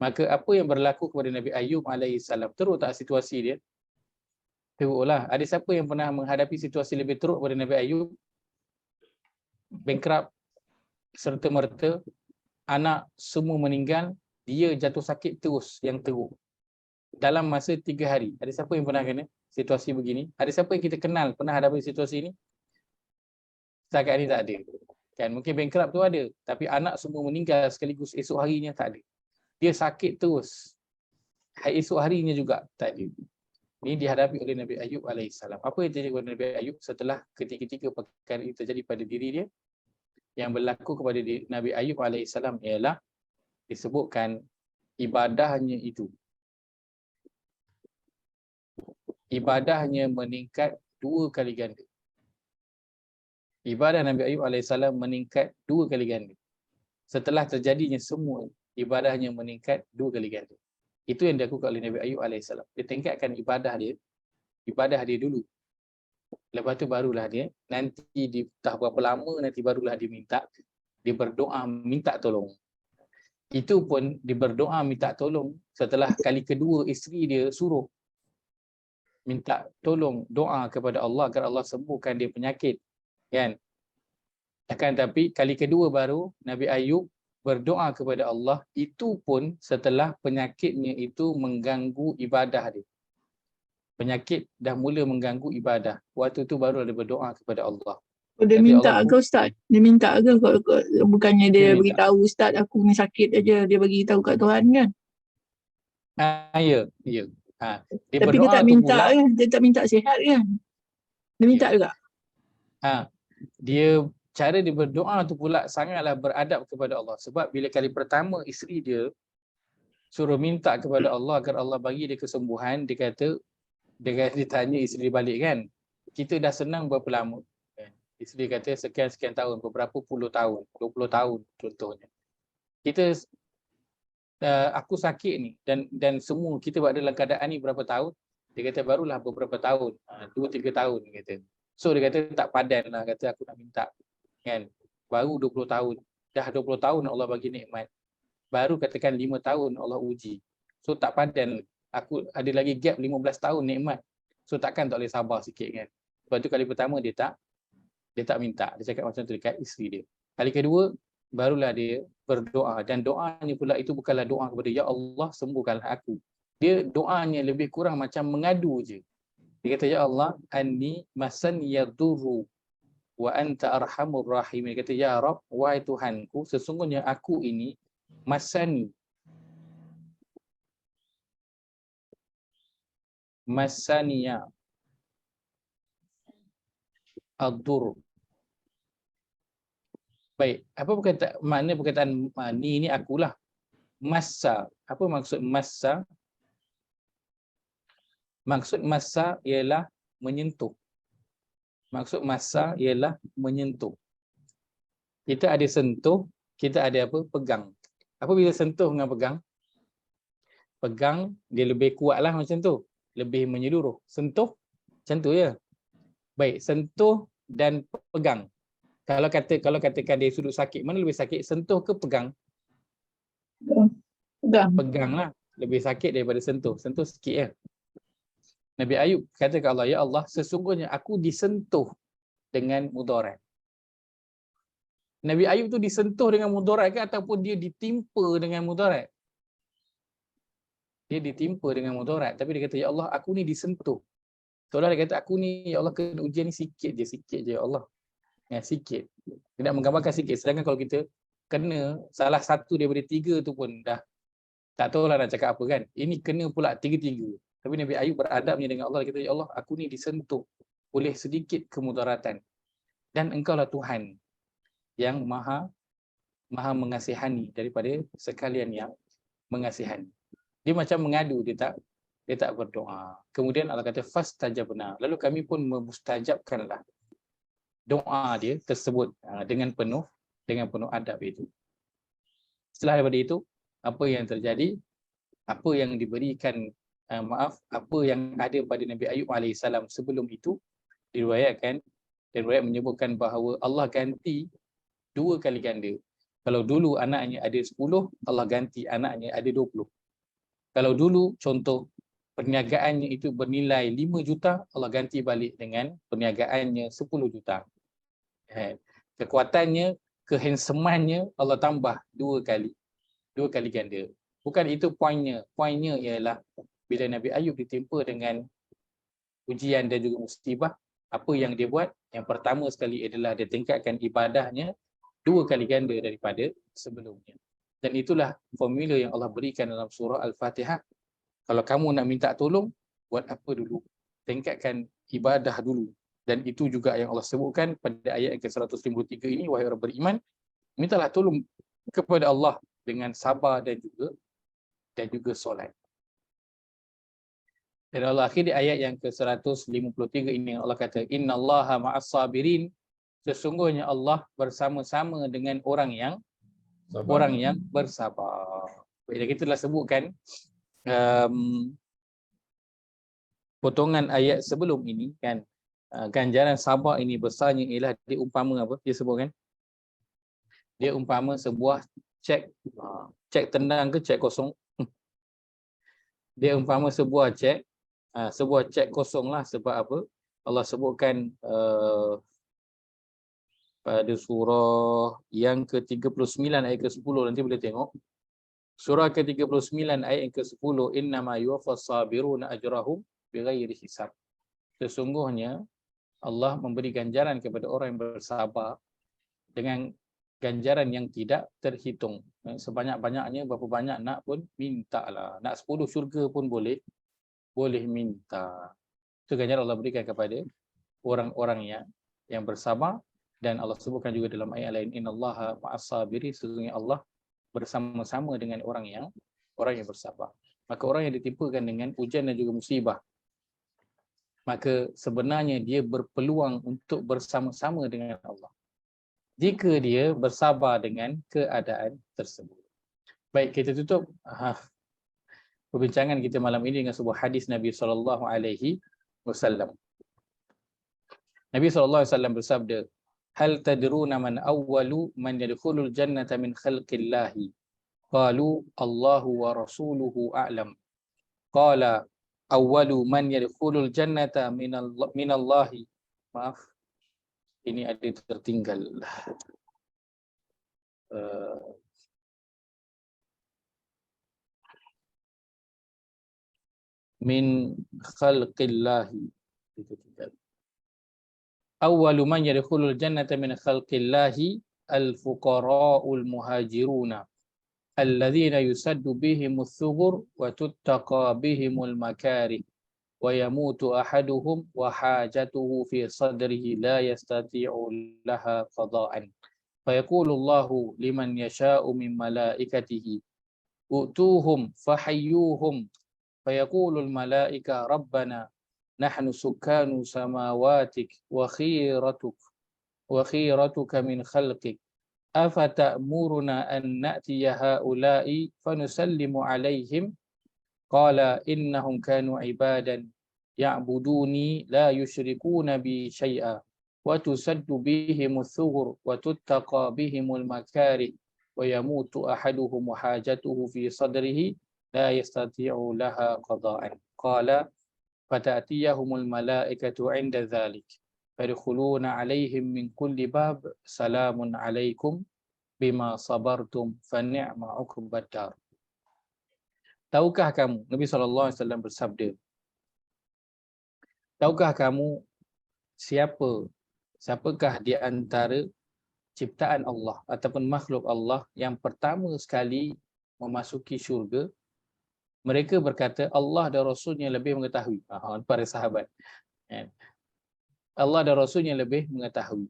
Maka apa yang berlaku kepada Nabi Ayub AS? Teruk tak situasi dia? Teruklah. Ada siapa yang pernah menghadapi situasi lebih teruk kepada Nabi Ayub? Bankrupt, serta merta, anak semua meninggal, dia jatuh sakit terus yang teruk. Dalam masa 3 hari. Ada siapa yang pernah kena situasi begini? Ada siapa yang kita kenal pernah hadapi situasi ini? Setakat ni tak ada. Kan mungkin bankrupt tu ada, tapi anak semua meninggal sekaligus esok harinya tak ada. Dia sakit terus. Esok harinya juga tak ada. Ini dihadapi oleh Nabi Ayub alaihissalam. Apa yang terjadi kepada Nabi Ayub setelah ketiga-tiga perkara itu terjadi pada diri dia? Yang berlaku kepada Nabi Ayub alaihissalam ialah disebutkan ibadahnya itu. Ibadahnya meningkat 2 kali ganda. Ibadah Nabi Ayub alaihissalam meningkat 2 kali ganda. Setelah terjadinya semua, ibadahnya meningkat 2 kali ganda. Itu yang dilakukan oleh Nabi Ayub alaihissalam. Dia tingkatkan ibadah dia dulu. Lepas tu barulah dia, nanti entah berapa lama, nanti barulah dia berdoa minta tolong. Itu pun dia berdoa minta tolong setelah kali kedua isteri dia suruh minta tolong, doa kepada Allah agar Allah sembuhkan dia penyakit, kan? Akan tapi kali kedua baru Nabi Ayub berdoa kepada Allah, itu pun setelah penyakitnya itu mengganggu ibadah dia. Penyakit dah mula mengganggu ibadah. Waktu tu baru dia berdoa kepada Allah. Dia minta ke Ustaz? Dia minta ke? Bukannya dia beritahu Ustaz aku ni sakit aja, dia bagi tahu kat Tuhan kan? Ya. Dia tapi dia tak minta kan? Dia tak minta sihat kan? Dia minta juga? Cara dia berdoa tu pula sangatlah beradab kepada Allah. Sebab bila kali pertama isteri dia suruh minta kepada Allah agar Allah bagi dia kesembuhan, dia tanya isteri balik kan, kita dah senang berapa lama? Isteri kata sekian-sekian tahun, beberapa puluh tahun, 20 tahun contohnya. Aku sakit ni dan semua kita berada dalam keadaan ni berapa tahun? Dia kata barulah beberapa tahun, 2-3 tahun kata. So dia kata tak padan lah, kata aku nak minta. Kan? Baru 20 tahun. Dah 20 tahun Allah bagi nikmat. Baru katakan 5 tahun Allah uji. So tak padan. Aku ada lagi gap 15 tahun nikmat. So takkan tak boleh sabar sikit kan. Lepas tu kali pertama dia tak minta. Dia cakap macam tu dekat isteri dia. Kali kedua barulah dia berdoa, dan doanya pula itu bukanlah doa kepada ya Allah sembuhkanlah aku. Dia doanya lebih kurang macam mengadu je. Dia kata ya Allah anni masan yadurru wa anta arhamur rahim. Dia kata ya Rabb, wahai Tuhanku, sesungguhnya aku ini masaniya ad-dur. Baik, apa makna perkataan ni akulah. Massa. Apa maksud massa? Maksud massa ialah menyentuh. Maksud massa ialah menyentuh. Kita ada sentuh, kita ada apa? Pegang. Apa bila sentuh dengan pegang? Pegang dia lebih kuatlah macam tu, lebih menyeluruh. Sentuh macam tu ya. Baik, sentuh dan pegang. Kalau katakan dia sudut sakit, mana lebih sakit? Sentuh ke pegang? Pegang lah. Lebih sakit daripada sentuh. Sentuh sikit ya. Nabi Ayub kata ke Allah, ya Allah, sesungguhnya aku disentuh dengan mudarat. Nabi Ayub tu disentuh dengan mudarat ke ataupun dia ditimpa dengan mudarat? Dia ditimpa dengan mudarat. Tapi dia kata, ya Allah, aku ni disentuh. Seolah dia kata, aku ni, ya Allah, kena ujian ni sikit je ya Allah. Ya, sikit. Tidak menggambarkan sikit. Sedangkan kalau kita kena salah satu daripada 3 tu pun dah tak tahulah nak cakap apa kan. Ini kena pula 3-3. Tapi Nabi Ayub beradabnya dengan Allah. Dia kata, ya Allah, aku ni disentuh oleh sedikit kemudaratan. Dan engkau lah Tuhan yang maha mengasihani daripada sekalian yang mengasihani. Dia macam mengadu, dia tak berdoa. Kemudian Allah kata, fastajabna. Lalu kami pun memustajabkanlah doa dia tersebut dengan penuh adab itu. Setelah daripada itu, apa yang terjadi? Apa yang diberikan apa yang ada pada Nabi Ayub alaihissalam sebelum itu riwayat menyebutkan bahawa Allah ganti 2 kali ganda. Kalau dulu anaknya ada 10, Allah ganti anaknya ada 20. Kalau dulu contoh perniagaannya itu bernilai 5 juta, Allah ganti balik dengan perniagaannya 10 juta. Kekuatannya, kehandsomannya Allah tambah 2 kali ganda. Bukan itu poinnya. Poinnya ialah bila Nabi Ayub ditimpa dengan ujian dan juga musibah, apa yang dia buat? Yang pertama sekali adalah dia tingkatkan ibadahnya 2 kali ganda daripada sebelumnya. Dan itulah formula yang Allah berikan dalam surah Al-Fatihah. Kalau kamu nak minta tolong, buat apa dulu? Tingkatkan ibadah dulu. Dan itu juga yang Allah sebutkan pada ayat yang ke-153 ini, wahai orang beriman, mintalah tolong kepada Allah dengan sabar dan juga solat. Dan Allah akhir di ayat yang ke-153 ini Allah kata, innallaha ma'as sabirin, sesungguhnya Allah bersama-sama dengan orang yang bersabar. Baik, kita telah sebutkan potongan ayat sebelum ini kan, ganjaran sabar ini besarnya ialah dia umpama apa? Dia sebutkan dia umpama sebuah cek tendang ke cek kosong. Dia umpama sebuah cek kosong lah. Sebab apa? Allah sebutkan pada surah yang ke-39 ayat ke-10, nanti boleh tengok. Surah ke-39 ayat yang ke-10, innama yuwaffas sabiruna ajrahum bighairi hisab. Sesungguhnya Allah memberi ganjaran kepada orang yang bersabar dengan ganjaran yang tidak terhitung. Sebanyak-banyaknya, berapa banyak nak pun minta lah. Nak 10 syurga pun boleh minta. Itu ganjaran Allah berikan kepada orang-orang yang bersabar. Dan Allah sebutkan juga dalam ayat lain, innallaha ma'as sabirin, sesungguhnya Allah bersama-sama dengan orang yang bersabar. Maka orang yang ditimpakan dengan ujian dan juga musibah, maka sebenarnya dia berpeluang untuk bersama-sama dengan Allah jika dia bersabar dengan keadaan tersebut. Baik, kita tutup perbincangan kita malam ini dengan sebuah hadis Nabi SAW. Nabi SAW bersabda, hal tadruna man awwalu man yadkhulul jannata min khalqillahi? Qalu Allahu wa rasuluhu a'lam. Qala awwalu man yadkhulul jannata minallahi. Maaf, ini ada tertinggal. Min khalqillahi. Awwalu man yadkhulul jannata min khalqillahi al-fuqara'ul muhajiruna alladzina yusaddu bihimus thughur wa tuttaqa bihimul makarih wa yamutu ahaduhum wa hajatuhu fi sadrihi la yastati'u laha qada'an fa yaqulu Allahu liman yasha'u min malaikatihi utuhum fahayyuhum fa yaqulu al malaika rabbana nahnu sukkanu samawatik wa khiratuka min khalqik afata'muruna an na'tiya ha'ula'i fanusallimu alaihim qala innahum kanu ibadan ya'buduni la yusyrikuna bi syai'a wa tusaddu bihimus thughur wa tuttaqa bihimul makarih wa yamutu ahaduhum hajatuhu fi sadrihi la yastati'u laha qada'an qala fata'tiyahumul malaikatu 'inda dhalik fadkhuluna 'alaihim min kulli bab salamun 'alaikum bima sabartum fa ni'ma 'uqbad dar. Tahukah kamu, Nabi SAW bersabda, tahukah kamu siapakah di antara ciptaan Allah ataupun makhluk Allah yang pertama sekali memasuki syurga? Mereka berkata, Allah dan Rasulnya lebih mengetahui. Para sahabat. Allah dan Rasulnya lebih mengetahui.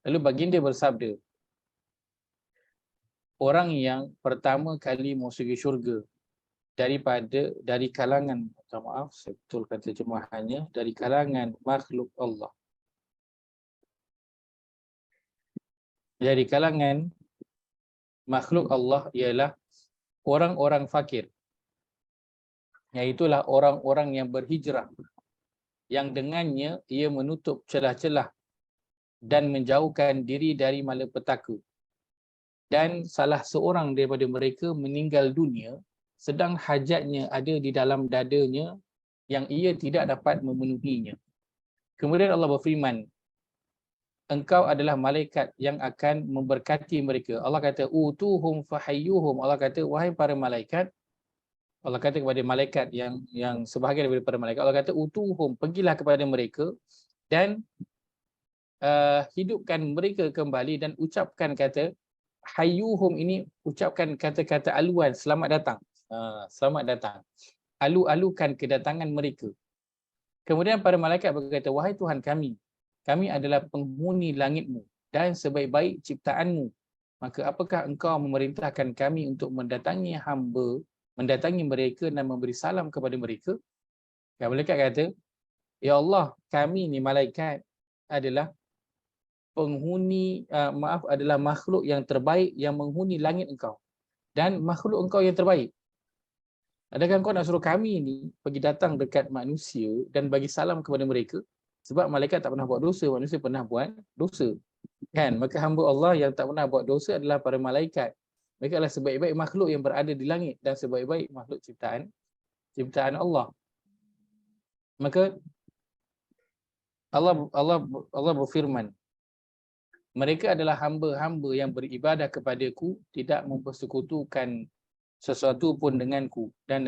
Lalu baginda bersabda, orang yang pertama kali memasuki syurga dari kalangan, maaf, saya betulkan terjemahannya, dari kalangan makhluk Allah. Dari kalangan makhluk Allah ialah orang-orang fakir, iaitulah orang-orang yang berhijrah, yang dengannya ia menutup celah-celah dan menjauhkan diri dari malapetaka. Dan salah seorang daripada mereka meninggal dunia sedang hajatnya ada di dalam dadanya yang ia tidak dapat memenuhinya. Kemudian Allah berfirman, engkau adalah malaikat yang akan memberkati mereka. Allah kata, utuhum fahayyuhum. Allah kata, wahai para malaikat, Allah kata kepada malaikat yang sebahagian daripada para malaikat, Allah kata, utuhum, pergilah kepada mereka dan hidupkan mereka kembali dan ucapkan kata hayyuhum, ini ucapkan kata-kata aluan, selamat datang. Selamat datang. alu-alukan kedatangan mereka. Kemudian para malaikat berkata, wahai Tuhan kami adalah penghuni langitmu dan sebaik-baik ciptaanmu. Maka apakah engkau memerintahkan kami untuk mendatangi mereka dan memberi salam kepada mereka? Malaikat kata, ya Allah, kami ni malaikat adalah penghuni, adalah makhluk yang terbaik yang menghuni langit engkau. Dan makhluk engkau yang terbaik. Adakah kau nak suruh kami ni pergi datang dekat manusia dan bagi salam kepada mereka? Sebab malaikat tak pernah buat dosa, manusia pernah buat dosa. Kan? Maka hamba Allah yang tak pernah buat dosa adalah para malaikat. Mereka adalah sebaik-baik makhluk yang berada di langit dan sebaik-baik makhluk ciptaan Allah. Maka Allah berfirman, mereka adalah hamba-hamba yang beribadah kepadaku, tidak mempersekutukan sesuatu pun denganku, dan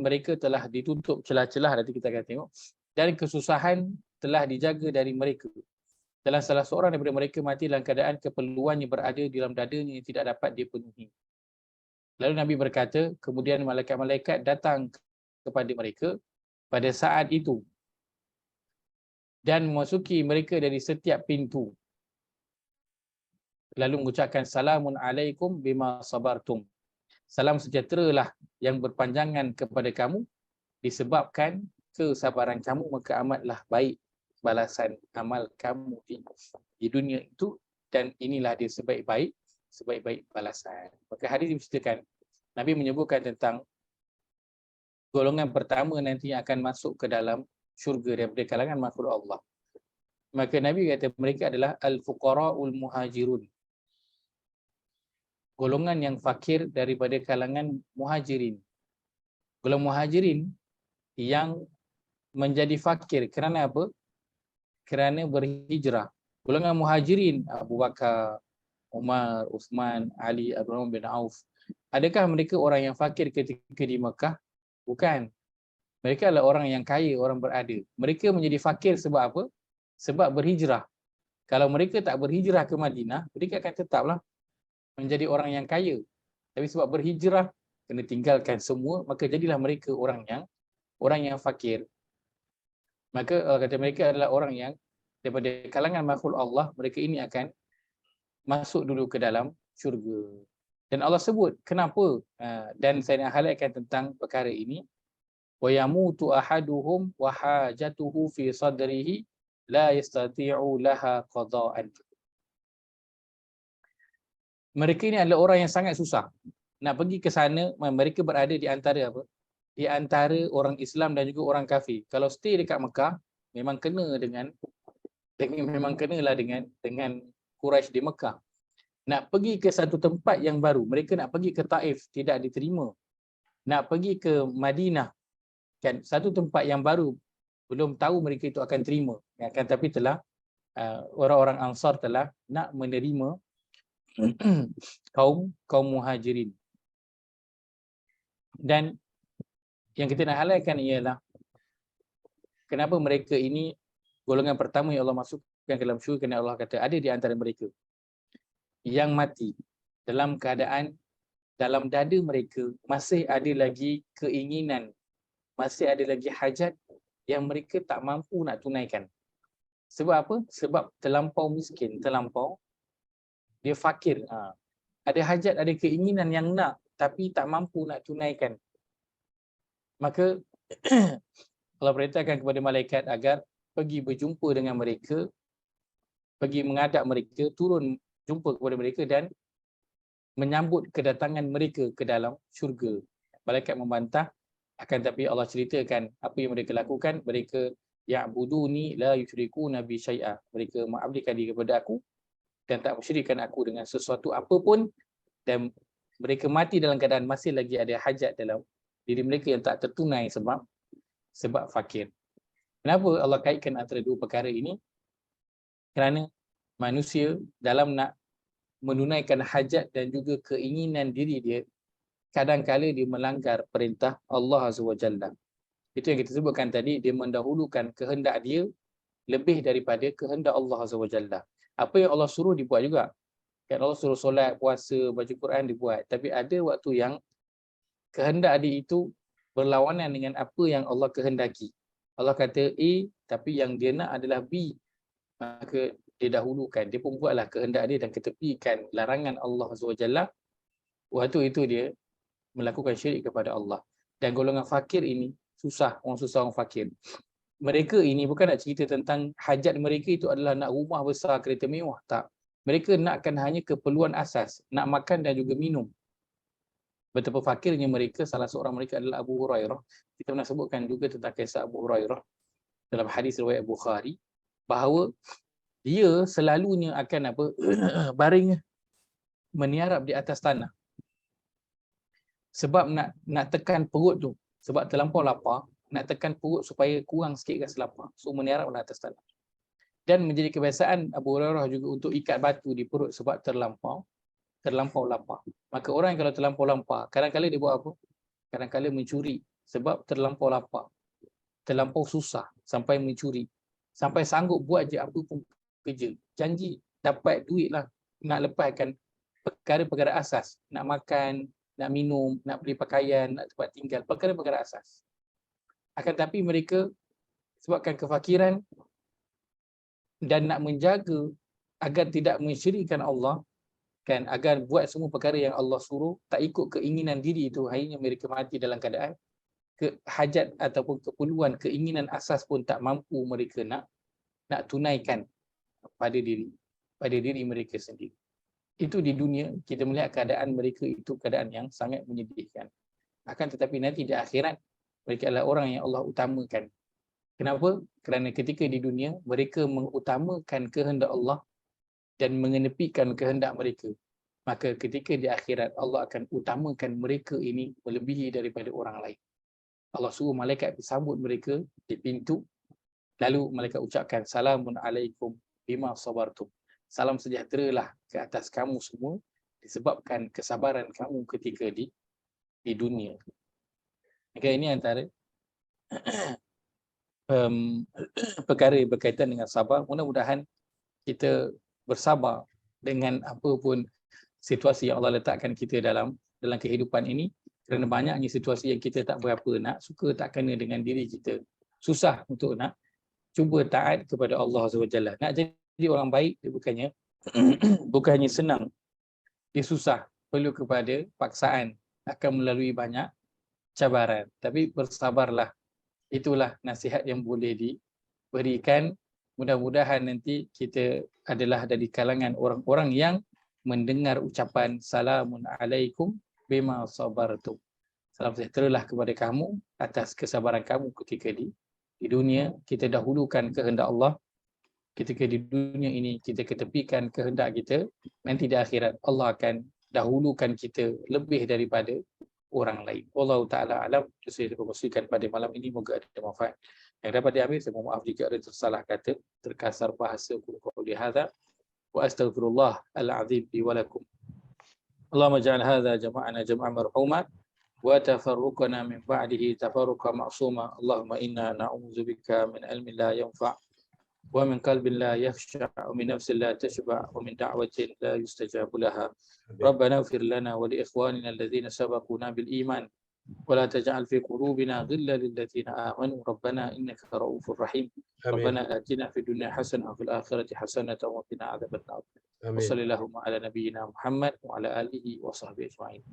mereka telah ditutup celah-celah, nanti kita akan tengok, dan kesusahan telah dijaga dari mereka. Dalam salah seorang daripada mereka mati dalam keadaan keperluannya berada di dalam dadanya yang tidak dapat dia penuhi. Lalu Nabi berkata, kemudian malaikat-malaikat datang kepada mereka pada saat itu dan memasuki mereka dari setiap pintu. Lalu mengucapkan salamun alaikum bima sabartum. Salam sejahteralah yang berpanjangan kepada kamu disebabkan kesabaran kamu, maka amatlah baik balasan amal kamu di dunia itu, dan inilah dia sebaik-baik balasan. Maka hadis menceritakan, Nabi menyebutkan tentang golongan pertama nanti yang akan masuk ke dalam syurga daripada kalangan makhluk Allah. Maka Nabi kata mereka adalah al-fuqara'ul muhajirun. Golongan yang fakir daripada kalangan muhajirin. Golongan muhajirin yang menjadi fakir kerana apa? Kerana berhijrah. Golongan muhajirin Abu Bakar, Umar, Uthman, Ali, Abdurrahman bin Auf. Adakah mereka orang yang fakir ketika di Mekah? Bukan. Mereka adalah orang yang kaya, orang berada. Mereka menjadi fakir sebab apa? Sebab berhijrah. Kalau mereka tak berhijrah ke Madinah, mereka akan tetaplah menjadi orang yang kaya. Tapi sebab berhijrah, kena tinggalkan semua, maka jadilah mereka orang yang fakir. Maka Allah kata mereka adalah orang yang daripada kalangan makhluk Allah, mereka ini akan masuk dulu ke dalam syurga. Dan Allah sebut kenapa, dan saya nak highlightkan tentang perkara ini. Wa yamutu ahaduhum wa hajatuhu fi sadrihi la yastati'u laha qada'an. Mereka ini adalah orang yang sangat susah. Nak pergi ke sana, mereka berada di antara apa? Di antara orang Islam dan juga orang kafir. Kalau stay dekat Mekah, memang kenalah dengan Quraisy di Mekah. Nak pergi ke satu tempat yang baru, mereka nak pergi ke Taif, tidak diterima. Nak pergi ke Madinah, kan, satu tempat yang baru, belum tahu mereka itu akan terima. Kan, tapi telah orang-orang Ansar telah nak menerima kaum muhajirin. Dan yang kita nak highlightkan ialah kenapa mereka ini golongan pertama yang Allah masukkan ke dalam syurga, kerana Allah kata ada di antara mereka yang mati dalam keadaan dalam dada mereka masih ada lagi keinginan, masih ada lagi hajat yang mereka tak mampu nak tunaikan. Sebab apa? Sebab terlampau miskin, terlampau dia fakir. Ada hajat, ada keinginan yang nak tapi tak mampu nak tunaikan. Maka Allah perintahkan kepada malaikat agar pergi berjumpa dengan mereka, pergi menghadap mereka, turun jumpa kepada mereka dan menyambut kedatangan mereka ke dalam syurga. Malaikat membantah, akan tapi Allah ceritakan apa yang mereka lakukan. Mereka ya'buduni la yusyrikuna bi syai'a. Mereka mengabdikan diri kepada aku dan tak mensyirikkan aku dengan sesuatu apapun, dan mereka mati dalam keadaan masih lagi ada hajat dalam diri mereka yang tak tertunai sebab fakir. Kenapa Allah kaitkan antara dua perkara ini? Kerana manusia dalam nak menunaikan hajat dan juga keinginan diri dia, kadang-kala dia melanggar perintah Allah Azza wa Jalla. Itu yang kita sebutkan tadi, dia mendahulukan kehendak dia lebih daripada kehendak Allah Azza wa Jalla. Apa yang Allah suruh dibuat juga. Kan Allah suruh solat, puasa, baca Quran dibuat. Tapi ada waktu yang kehendak dia itu berlawanan dengan apa yang Allah kehendaki. Allah kata A, tapi yang dia nak adalah B. Maka dia dahulukan, dia pun buatlah kehendak dia dan ketepikan larangan Allah SWT. Waktu itu dia melakukan syirik kepada Allah. Dan golongan fakir ini susah, orang fakir. Mereka ini bukan nak cerita tentang hajat mereka itu adalah nak rumah besar, kereta mewah. Tak. Mereka nakkan hanya keperluan asas, nak makan dan juga minum. Betapa fakirnya mereka. Salah seorang mereka adalah Abu Hurairah. Kita pernah sebutkan juga tentang kisah Abu Hurairah dalam hadis riwayat Bukhari, bahawa dia selalunya akan baring meniarap di atas tanah. Sebab nak tekan perut tu, sebab terlampau lapar, nak tekan perut supaya kurang sikit rasa lapar. So meniarap di atas tanah. Dan menjadi kebiasaan Abu Hurairah juga untuk ikat batu di perut sebab terlampau lapar. Maka orang yang kalau terlampau lapar, kadang-kadang dia buat apa? Kadang-kadang mencuri sebab terlampau lapar. Terlampau susah sampai mencuri. Sampai sanggup buat je apa pun kerja. Janji dapat duit lah. Nak lepaskan perkara-perkara asas. Nak makan, nak minum, nak beli pakaian, nak tempat tinggal. Perkara-perkara asas. Akan tapi mereka sebabkan kefakiran dan nak menjaga agar tidak mensyirikkan Allah, kan, agar buat semua perkara yang Allah suruh, tak ikut keinginan diri itu, akhirnya mereka mati dalam keadaan hajat ataupun keperluan, keinginan asas pun tak mampu mereka nak tunaikan pada diri mereka sendiri. Itu di dunia kita melihat keadaan mereka itu keadaan yang sangat menyedihkan. Akan tetapi nanti di akhirat mereka adalah orang yang Allah utamakan. Kenapa? Kerana ketika di dunia mereka mengutamakan kehendak Allah dan mengenepikan kehendak mereka. Maka ketika di akhirat Allah akan utamakan mereka ini melebihi daripada orang lain. Allah suruh malaikat bersambut mereka di pintu. Lalu malaikat ucapkan, Salamun alaikum bima sabartum. Salam sejahteralah ke atas kamu semua disebabkan kesabaran kamu ketika di dunia. Okay, ini antara perkara yang berkaitan dengan sabar. Mudah-mudahan kita bersabar dengan apa pun situasi yang Allah letakkan kita dalam kehidupan ini, kerana banyaknya situasi yang kita tak berapa nak, suka tak kena dengan diri kita. Susah untuk nak cuba taat kepada Allah SWT. Nak jadi orang baik, dia bukannya senang. Dia susah, perlu kepada paksaan, akan melalui banyak cabaran. Tapi bersabarlah. Itulah nasihat yang boleh diberikan. Mudah-mudahan nanti kita adalah dari kalangan orang-orang yang mendengar ucapan Salamun alaikum bima sabartum. Salam sejahteralah kepada kamu atas kesabaran kamu ketika di dunia. Kita dahulukan kehendak Allah. Ketika di dunia ini kita ketepikan kehendak kita, nanti di akhirat Allah akan dahulukan kita lebih daripada orang lain. Wallahu ta'ala alam. Saya berkongsikan pada malam ini, moga ada manfaat yang dapat diambil. Saya mohon maaf jika ada tersalah kata, terkasar bahasa. Qul hadza wa astaghfirullah al-azim li wa lakum. Allahumma ja'al hadza jama'ana jam'an marhuma wa tafarruqana min ba'dihi tafarruqan ma'suma. Allahumma inna na'udzubika min ilmin la yanfa' wa min qalbin la yakhsha' wa min nafsin la tashba' wa min da'watin la yustajabu laha. Rabbana ighfir lana wa li ikhwanina alladhina sabaquna bil iman wa la taj'al fi qulubina ghillan lil ladzina amanu rabbana innaka ra'ufur rahim. Rabbana atina fid dunya hasanah wa fil akhirati hasanah wa qina adzabannar. Wa sallallahu ala nabiyyina Muhammad wa ala alihi wa sahbihi ajma'in.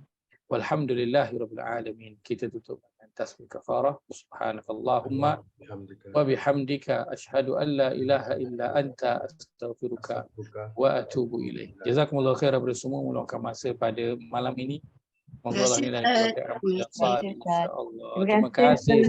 Walhamdulillahirabbil alamin. Kita tutup dengan tasbih kafarah. Subhanakallahumma wa bihamdika asyhadu an la ilaha illa anta astaghfiruka wa atubu ilaik. Jazakumullahu khairan kepada semua meluangkan masa pada malam ini. Moga Allah nilai kepada amal yang saleh, insya-Allah. Terima kasih.